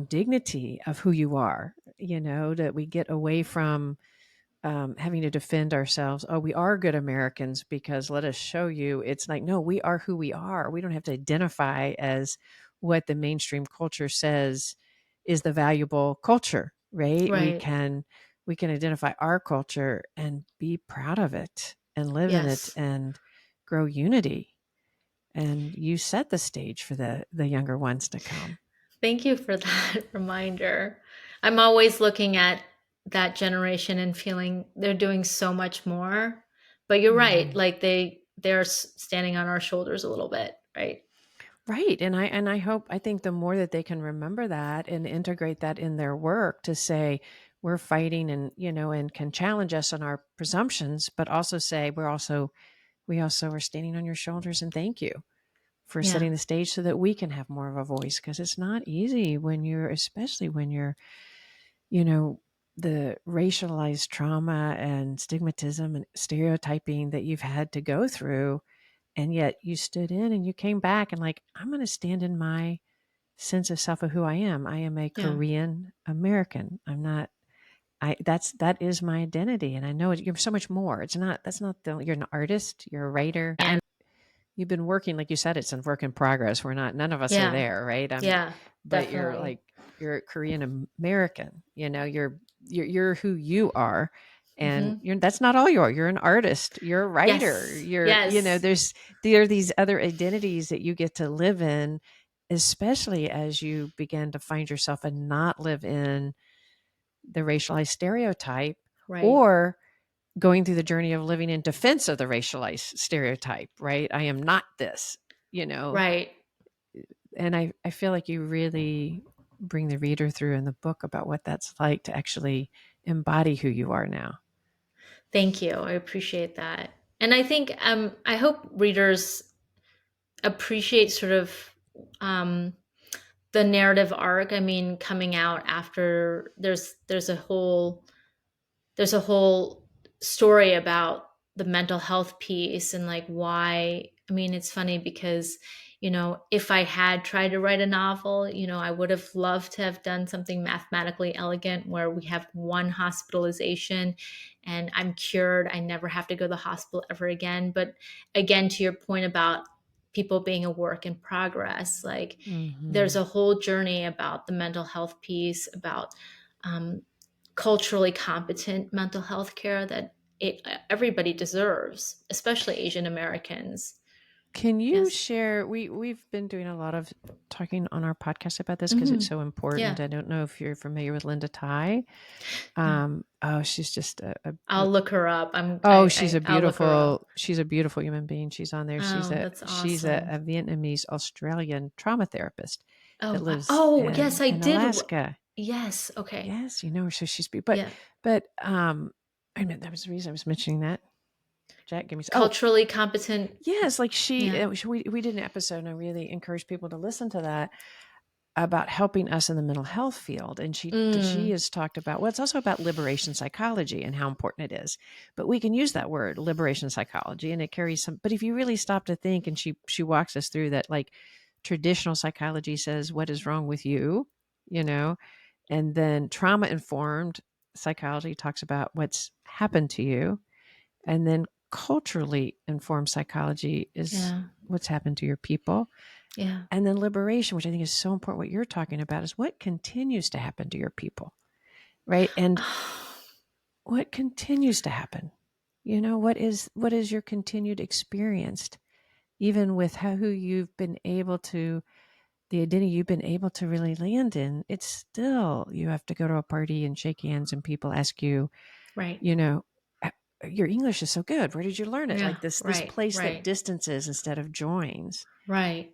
dignity of who you are. That we get away from having to defend ourselves. Oh, we are good Americans because let us show you. It's like, no, we are who we are. We don't have to identify as what the mainstream culture says is the valuable culture, right? We Right. can we can identify our culture and be proud of it and live in it Yes. and grow unity. And you set the stage for the younger ones to come. Thank you for that reminder. I'm always looking at that generation and feeling they're doing so much more. But you're right, Mhm. like they're standing on our shoulders a little bit, right? Right. And I think the more that they can remember that and integrate that in their work to say we're fighting and, and can challenge us on our presumptions, but also say we also are standing on your shoulders and thank you for Yeah. setting the stage so that we can have more of a voice, because it's not easy when you're, especially when you're, you know, the racialized trauma and stigmatism and stereotyping that you've had to go through. And yet you stood in and you came back and like, I'm going to stand in my sense of self of who I am. I am a Yeah. Korean American. I'm not, that is my identity. And I know you're so much more. That's not you're an artist, you're a writer. Yeah. You've been working, like you said, it's a work in progress. None of us are Yeah. there, right? Yeah. But Definitely. you're Korean American, you're who you are. And Hmm. that's not all you're an artist, you're a writer, Yes. Yes. there are these other identities that you get to live in, especially as you begin to find yourself and not live in the racialized stereotype, Right. or going through the journey of living in defense of the racialized stereotype, right? I am not this, you know. Right. And I feel like you really bring the reader through in the book about what that's like to actually embody who you are now. Thank you. I appreciate that. And I think I hope readers appreciate sort of um the narrative arc. I mean, coming out after there's a whole story about the mental health piece and like why. I mean, it's funny because if I had tried to write a novel, I would have loved to have done something mathematically elegant where we have one hospitalization and I'm cured, I never have to go to the hospital ever again. But again, to your point about people being a work in progress, like there's Hmm. a whole journey about the mental health piece, about um, culturally competent mental health care that everybody deserves, especially Asian Americans. Can you Yes. share? We've been doing a lot of talking on our podcast about this because it's Hmm. so important. Yeah. I don't know if you're familiar with Linda Tai. No. Oh, she's just I'll look her up. oh, she's a I'll look her up. beautiful human being. She's on there. Oh, that's She's awesome. a Vietnamese Australian trauma therapist that Oh, lives oh, yes, I in did. Alaska. Yes. Okay. Yes, you know her. So she's Yeah. but I mean that was the reason I was mentioning that. Jack, give me oh Culturally competent. yes, like Yeah. we did an episode and I really encourage people to listen to that about helping us in the mental health field. And she Mm, has talked about, well, it's also about liberation psychology and how important it is. But we can use that word, liberation psychology, and it carries some. But if you really stop to think, and she walks us through that, like traditional psychology says, what is wrong with you, you know, and then trauma informed psychology talks about what's happened to you, and then culturally informed psychology is yeah. what's happened to your people. Yeah. And then liberation, which I think is so important, what you're talking about is what continues to happen to your people, right? And what continues to happen? What is your continued experience, even with who you've been able to, the identity you've been able to really land in, it's still, you have to go to a party and shake hands and people ask you, Right. you know, your English is so good. Where did you learn it? Yeah. Like this Right. place that Right. distances instead of joins. Right.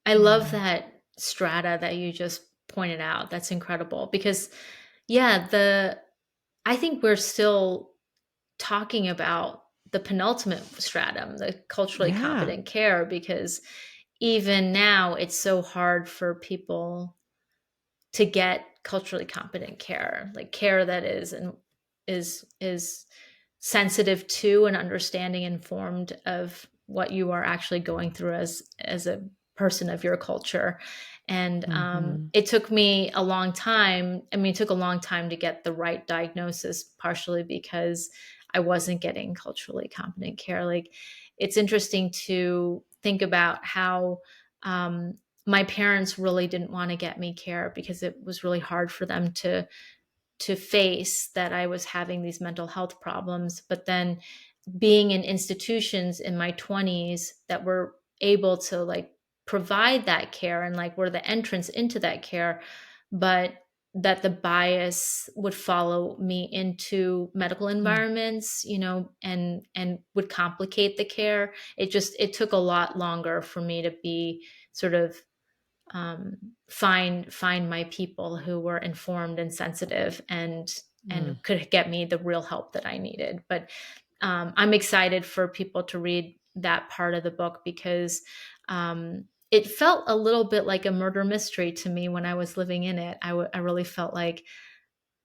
I love Yeah. that strata that you just pointed out. That's incredible because yeah, the I think we're still talking about the penultimate stratum, the culturally Yeah. competent care, because even now it's so hard for people to get culturally competent care, like care that is sensitive to and understanding informed of what you are actually going through as a person of your culture. And Hmm. it took me a long time. I mean, it took a long time to get the right diagnosis, partially because I wasn't getting culturally competent care. Like, it's interesting to think about how my parents really didn't want to get me care because it was really hard for them to to face that I was having these mental health problems. But then being in institutions in my 20s that were able to like provide that care and like were the entrance into that care, but that the bias would follow me into medical Mm. environments, and would complicate the care. It took a lot longer for me to be sort of um, find my people who were informed and sensitive and Mm. could get me the real help that I needed. But I'm excited for people to read that part of the book because it felt a little bit like a murder mystery to me when I was living in it. I really felt like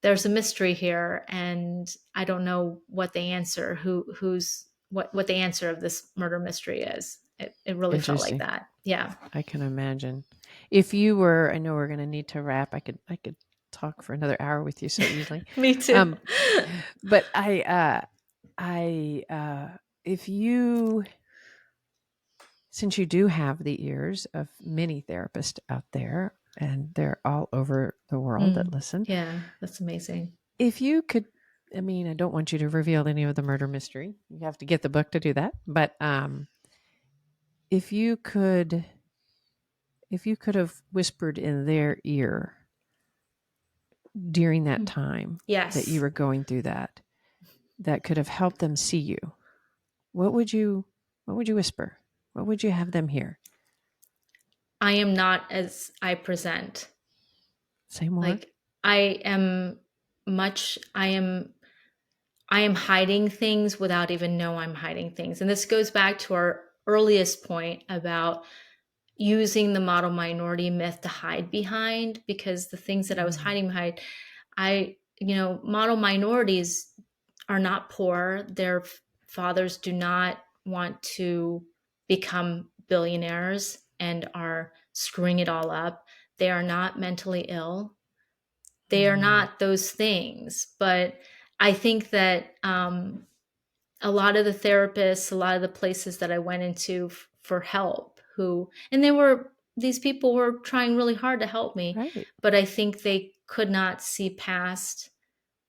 there's a mystery here, and I don't know what the answer who's what the answer of this murder mystery is. It really felt like Interesting. that. Yeah. I can imagine. If you were, I know we're going to need to wrap. I could talk for another hour with you so easily. Me too. Um, but if you, since you do have the ears of many therapists out there, and they're all over the world that Mm. listen, Yeah, that's amazing. if you could, I mean, I don't want you to reveal any of the murder mystery. You have to get the book to do that. But if you could, if you could have whispered in their ear during that Mm. time that you Yes. were going through that, that could have helped them see you, what would you, what would you whisper? What would you have them hear? I am not as I present. Say more. Like I am I am hiding things without even know I'm hiding things. And this goes back to our earliest point about using the model minority myth to hide behind, because the things that I was Mm. hiding behind, model minorities are not poor. Their fathers do not want to become billionaires and are screwing it all up. They are not mentally ill. They are Mm. not those things. But I think that a lot of the therapists, a lot of the places that I went into for help, these people were trying really hard to help me, Right. but I think they could not see past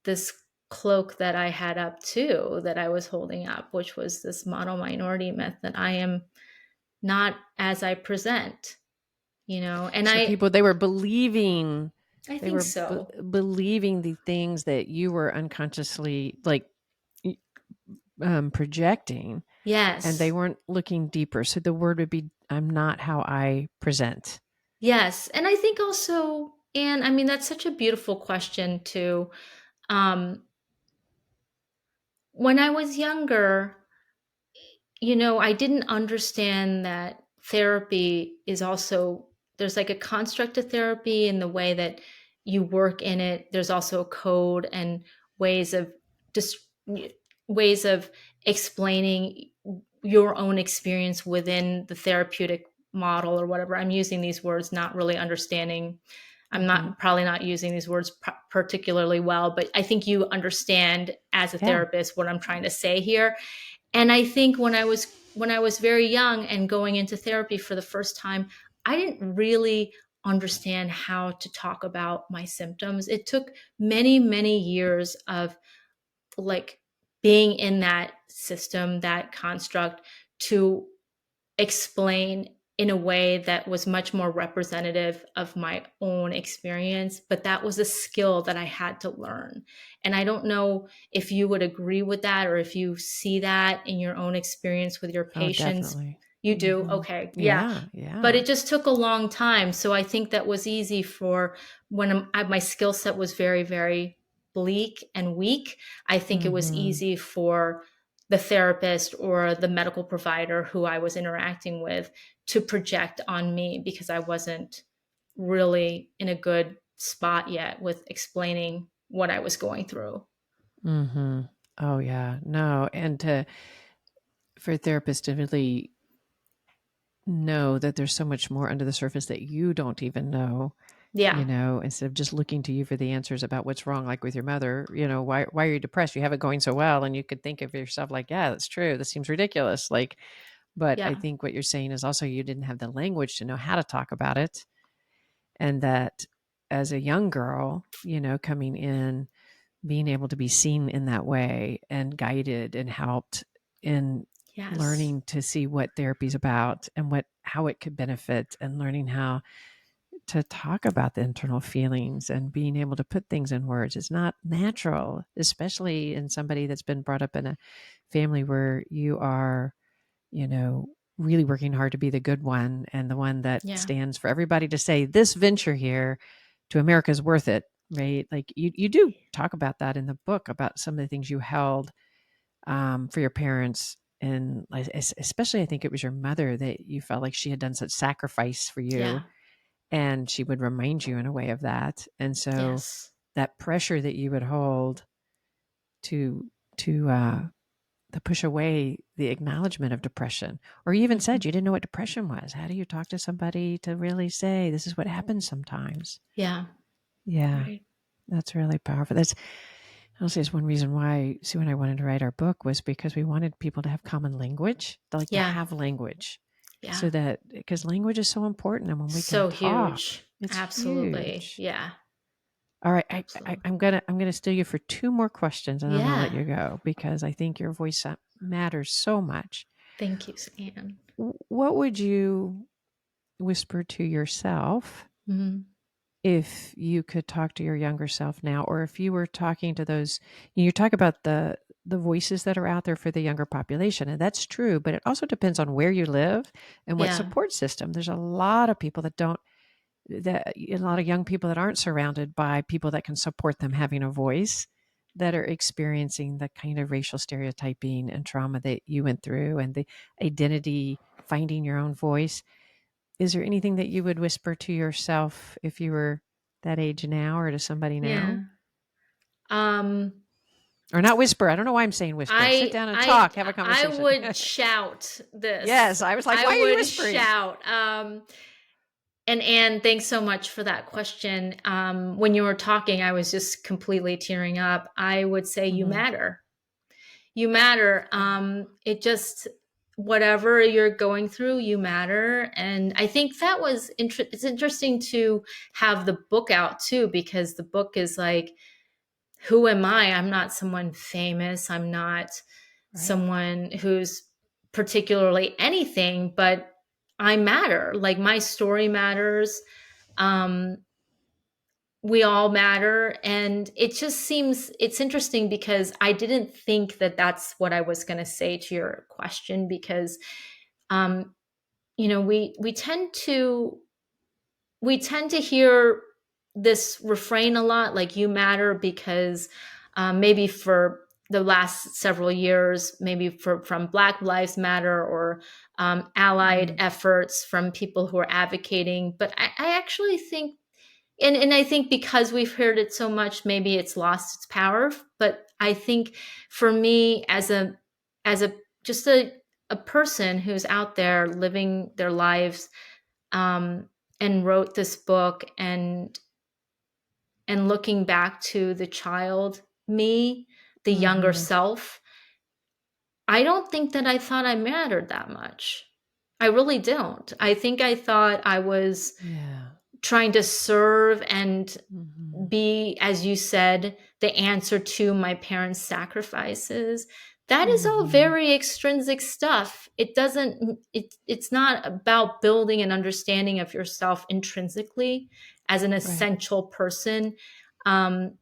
this cloak that I had up too, that I was holding up, which was this model minority myth that I am not as I present, and So people, they were believing, I they think were so. believing the things that you were unconsciously like projecting, and they Yes. weren't looking deeper. So the word would be, I'm not how I present. Yes. And I think also, and I mean, that's such a beautiful question too. Um, when I was younger, I didn't understand that therapy is also, there's like a construct of therapy in the way that you work in it. There's also a code and ways of just ways of explaining your own experience within the therapeutic model or whatever. I'm using these words not really understanding. I'm Hmm. not probably not using these words particularly well, but I think you understand as a Yeah. therapist what I'm trying to say here. And I think when I was very young and going into therapy for the first time, I didn't really understand how to talk about my symptoms. It took many, many years of like being in that system, that construct, to explain in a way that was much more representative of my own experience. But that was a skill that I had to learn. And I don't know if you would agree with that or if you see that in your own experience with your Oh, patients. definitely. You do? Hmm. Okay. Yeah. Yeah. But Yeah. it just took a long time. So I think that was easy for when my skill set was very, very bleak and weak. I think it was Hmm. easy for the therapist or the medical provider who I was interacting with to project on me because I wasn't really in a good spot yet with explaining what I was going through. Hmm. Oh, yeah. No. And for therapists to really know that there's so much more under the surface that you don't even know, Yeah. instead of just looking to you for the answers about what's wrong, like with your mother, why are you depressed? You have it going so well. And you could think of yourself like, yeah, that's true. This seems ridiculous. Like, but I Yeah. think what you're saying is also you didn't have the language to know how to talk about it. And that as a young girl, coming in, being able to be seen in that way and guided and helped in Yes. learning to see what therapy is about and how it could benefit, and learning how to talk about the internal feelings and being able to put things in words is not natural, especially in somebody that's been brought up in a family where you are, you know, really working hard to be the good one and the one that Yeah. stands for everybody to say this venture here to America is worth it, right? Like you do talk about that in the book, about some of the things you held for your parents. And especially, I think it was your mother, that you felt like she had done such sacrifice for you, Yeah. and she would remind you in a way of that. And so Yes. that pressure that you would hold to to uh, to push away the acknowledgement of depression, or you even said Hmm. you didn't know what depression was. How do you talk to somebody to really say this is what happens sometimes? Yeah. Yeah, Right. that's really powerful. That's honestly is one reason why Sue and I wanted to write our book, was because we wanted people to have common language, to Yeah. have language, Yeah. so that, because language is so important, and when we can So talk, huge. it's Absolutely. huge. Yeah. All right, Absolutely. I'm gonna steal you for two more questions, and I'm gonna let Yeah. you go, because I think your voice matters so much. Thank you, Anne. What would you whisper to yourself Hmm. if you could talk to your younger self now, or if you were talking to those? You talk about the voices that are out there for the younger population, and that's true, but it also depends on where you live and what Yeah. support system. There's a lot of people that don't that a lot of young people that aren't surrounded by people that can support them having a voice, that are experiencing the kind of racial stereotyping and trauma that you went through, and the identity, finding your own voice. Is there anything that you would whisper to yourself if you were that age now, or to somebody now? Yeah. Um, Or not whisper. I don't know why I'm saying whisper. Sit I down and I talk, have a I conversation. would shout Yes, this. I was like, I why are you would whispering? shout. And Anne, thanks so much for that question. When you were talking, I was just completely tearing up. I would say you Hmm. matter. You matter. Yeah. It just, whatever you're going through, you matter. And I think that was it's interesting to have the book out too, because the book is like, who am I? I'm not someone famous. I'm not Right. someone who's particularly anything, but I matter. Like my story matters. Um, we all matter. And it just seems, it's interesting because I didn't think that that's what I was going to say to your question, because, um, we tend to hear this refrain a lot, like you matter, because maybe for the last several years, maybe from Black Lives Matter, or allied Mm. efforts from people who are advocating. But I actually think, and I think because we've heard it so much, maybe it's lost its power. But I think for me, as a just a person who's out there living their lives, um, and wrote this book, and looking back to the child me, the younger Hmm. self, I don't think that I thought I mattered that much. I really don't. I think I thought I was Yeah. trying to serve and Hmm. be, as you said, the answer to my parents' sacrifices. That is all Hmm. very extrinsic stuff. It's not about building an understanding of yourself intrinsically as an Right. essential person, um,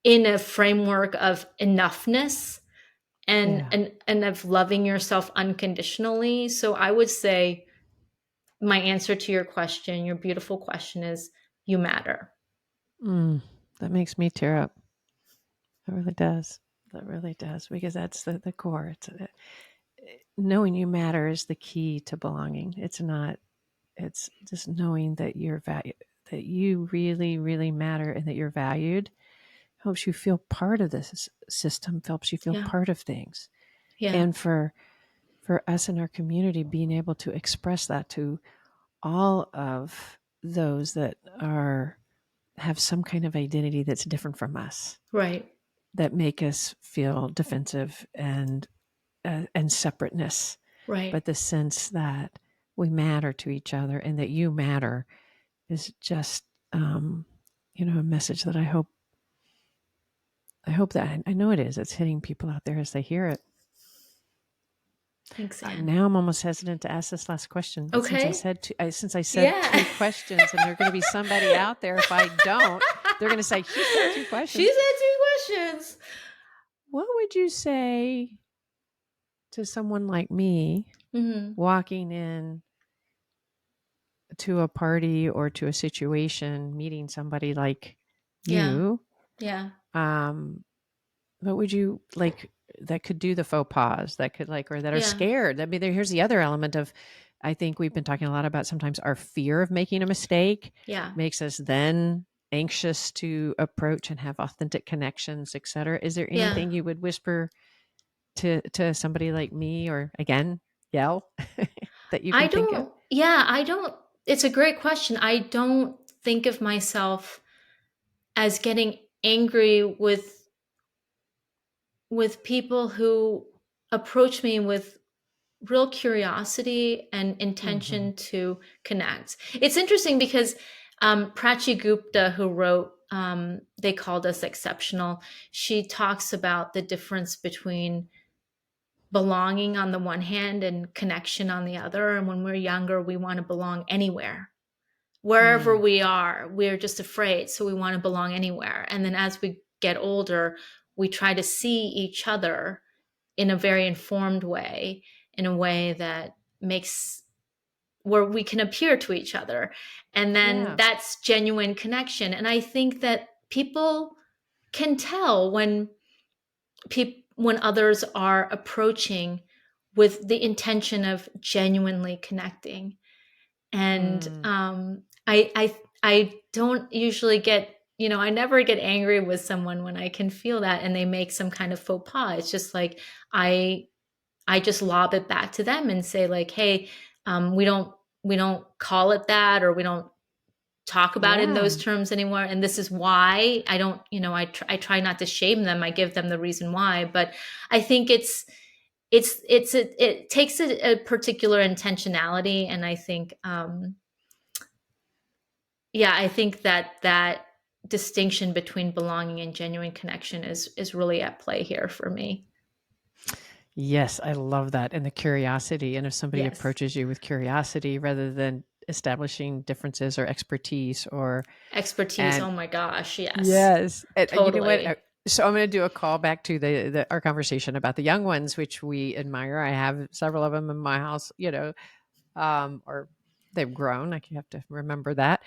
in a framework of enoughness, and, Yeah. and and of loving yourself unconditionally. So I would say my answer to your question, your beautiful question, is you matter. Mm. That makes me tear up. It really does. That really does, because that's the core. Knowing you matter is the key to belonging. It's not. It's just knowing that you're valued, that you really, really matter, and that you're valued. Helps you feel part of this system. Helps you feel Yeah. part of things. Yeah. And for us in our community, being able to express that to all of those that are have some kind of identity that's different from us, Right. that make us feel defensive and separateness, Right. but the sense that we matter to each other and that you matter is just, a message that I hope I hope that I know it is. It's hitting people out there as they hear it. Thanks, Anne. Now I'm almost hesitant to ask this last question, but since I Okay. said since I said Yeah. two questions, and there's going to be somebody out there if I don't, they're going to say she said two She questions. said two questions. What would you say to someone like me Mm-hmm. walking in to a party or to a situation, meeting somebody like Yeah. you? Yeah. Um, what would you like that could do the faux pas that could like, or that are Yeah. scared? I mean, here's the other element of, I think we've been talking a lot about sometimes our fear of making a mistake Yeah. makes us then anxious to approach and have authentic connections, et cetera. Is there Yeah. anything you would whisper to somebody like me, or again, yell that you I can think of? don't, yeah, I don't, it's a great question. I don't think of myself as getting angry with people who approach me with real curiosity and Hmm. intention to connect. It's interesting because Prachi Gupta, who wrote They Called Us Exceptional, she talks about the difference between belonging on the one hand and connection on the other. And when we're younger, we want to belong anywhere. Wherever Mm. we are, we're just afraid. So we want to belong anywhere. And then as we get older, we try to see each other in a very informed way, in a way that makes where we can appear to each other. And then Yeah. that's genuine connection. And I think that people can tell when others are approaching with the intention of genuinely connecting. And Mm. I don't usually get, I never get angry with someone when I can feel that and they make some kind of faux pas. It's just like I I just lob it back to them and say like, hey, we don't call it that, or we don't talk about it in Yeah. those terms anymore, and this is why. I don't, I try not to shame them. I give them the reason why, but I think it takes a particular intentionality, and I think yeah, I think that distinction between belonging and genuine connection is really at play here for me. Yes, I love that. And the curiosity. And if somebody Yes. approaches you with curiosity rather than establishing differences or expertise or, Expertise, and oh my gosh, yes. yes. And you know what? Totally. So I'm going to do a call back to our conversation about the young ones, which we admire. I have several of them in my house, or they've grown. I have to remember that.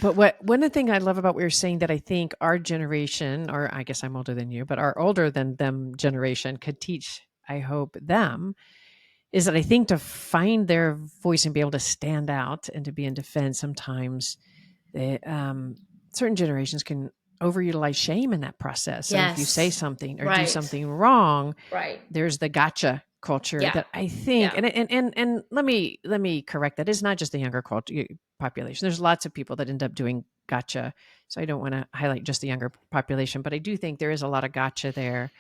But what one of the things I love about what you're saying that I think our generation, or I guess I'm older than you, but our older than them generation could teach, I hope, them, is that I think to find their voice and be able to stand out and to be in defense sometimes, certain generations can overutilize shame in that process. So if you say Yes. something or do Right. something wrong, Right. there's the gotcha culture Yeah. that I think, Yeah. and let me correct that. It's not just the younger culture population. There's lots of people that end up doing gotcha. So I don't want to highlight just the younger population, but I do think there is a lot of gotcha there,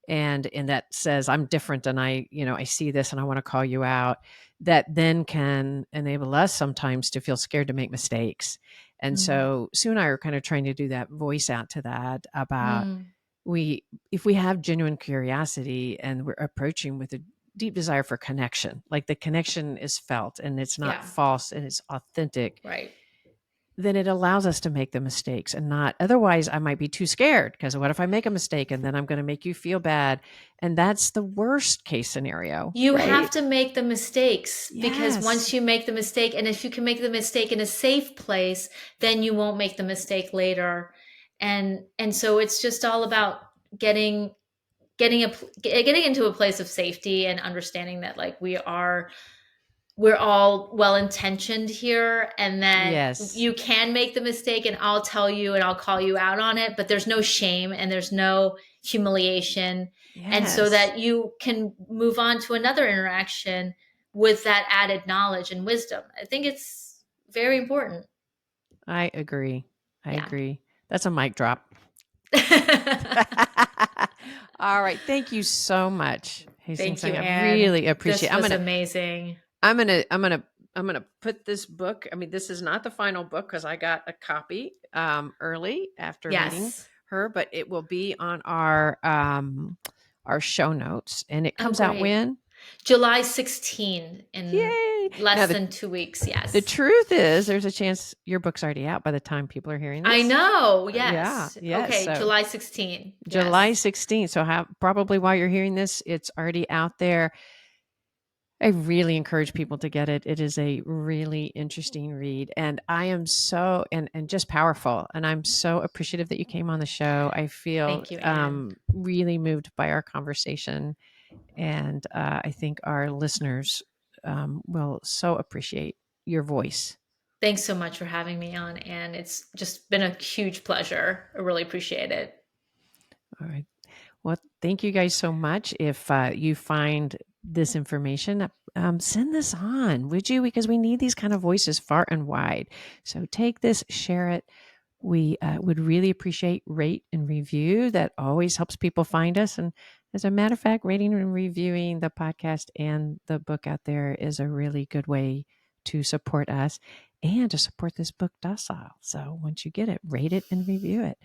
and that says I'm different, and I see this and I want to call you out. That then can enable us sometimes to feel scared to make mistakes. And Mm. so Sue and I are kind of trying to do that voice out to that about, Mm. we if we have genuine curiosity and we're approaching with a deep desire for connection, like the connection is felt and it's not Yeah. false and it's authentic, Right. then it allows us to make the mistakes. And not otherwise, I might be too scared because what if I make a mistake and then I'm going to make you feel bad? And that's the worst case scenario, You have right? to make the mistakes, because Yes. once you make the mistake, and if you can make the mistake in a safe place, then you won't make the mistake later. And so it's just all about getting getting into a place of safety and understanding that like we're all well intentioned here, and that Yes. you can make the mistake and I'll tell you and I'll call you out on it, but there's no shame and there's no humiliation. And so Yes. that you can move on to another interaction with that added knowledge and wisdom. I think it's very important. I agree. I Yeah. agree. That's a mic drop. All right. Thank you so much, Hyeseung Thank Song. you, I Anne. really appreciate This it. was amazing. I'm gonna put this book. I mean, this is not the final book because I got a copy early after meeting Yes. her, but it will be on our show notes, and it Oh, comes out great. when? July 16 in Yay! Now less than 2 weeks. the Yes. truth is, there's a chance your book's already out by the time people are hearing I this. know. Yeah, Yes. yes. Okay. So July 16. July Yes. 16th. So probably while you're hearing this, it's already out there. I really encourage people to get it. It is a really interesting read, and I am so and just powerful. And I'm so appreciative that you came on the show. I feel Thank you, Anne. really moved by our conversation, and I think our listeners will so appreciate your voice. Thanks so much for having me on, Anne. It's just been a huge pleasure. I really appreciate it. All right. Well, thank you guys so much. If you find this information, send this on, would you? Because we need these kind of voices far and wide. So take this, share it. We would really appreciate rate and review. That always helps people find us. And as a matter of fact, rating and reviewing the podcast and the book out there is a really good way to support us and to support this book docile. So once you get it, rate it and review it.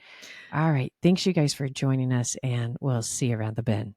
All right. Thanks, you guys, for joining us, and we'll see you around the bend.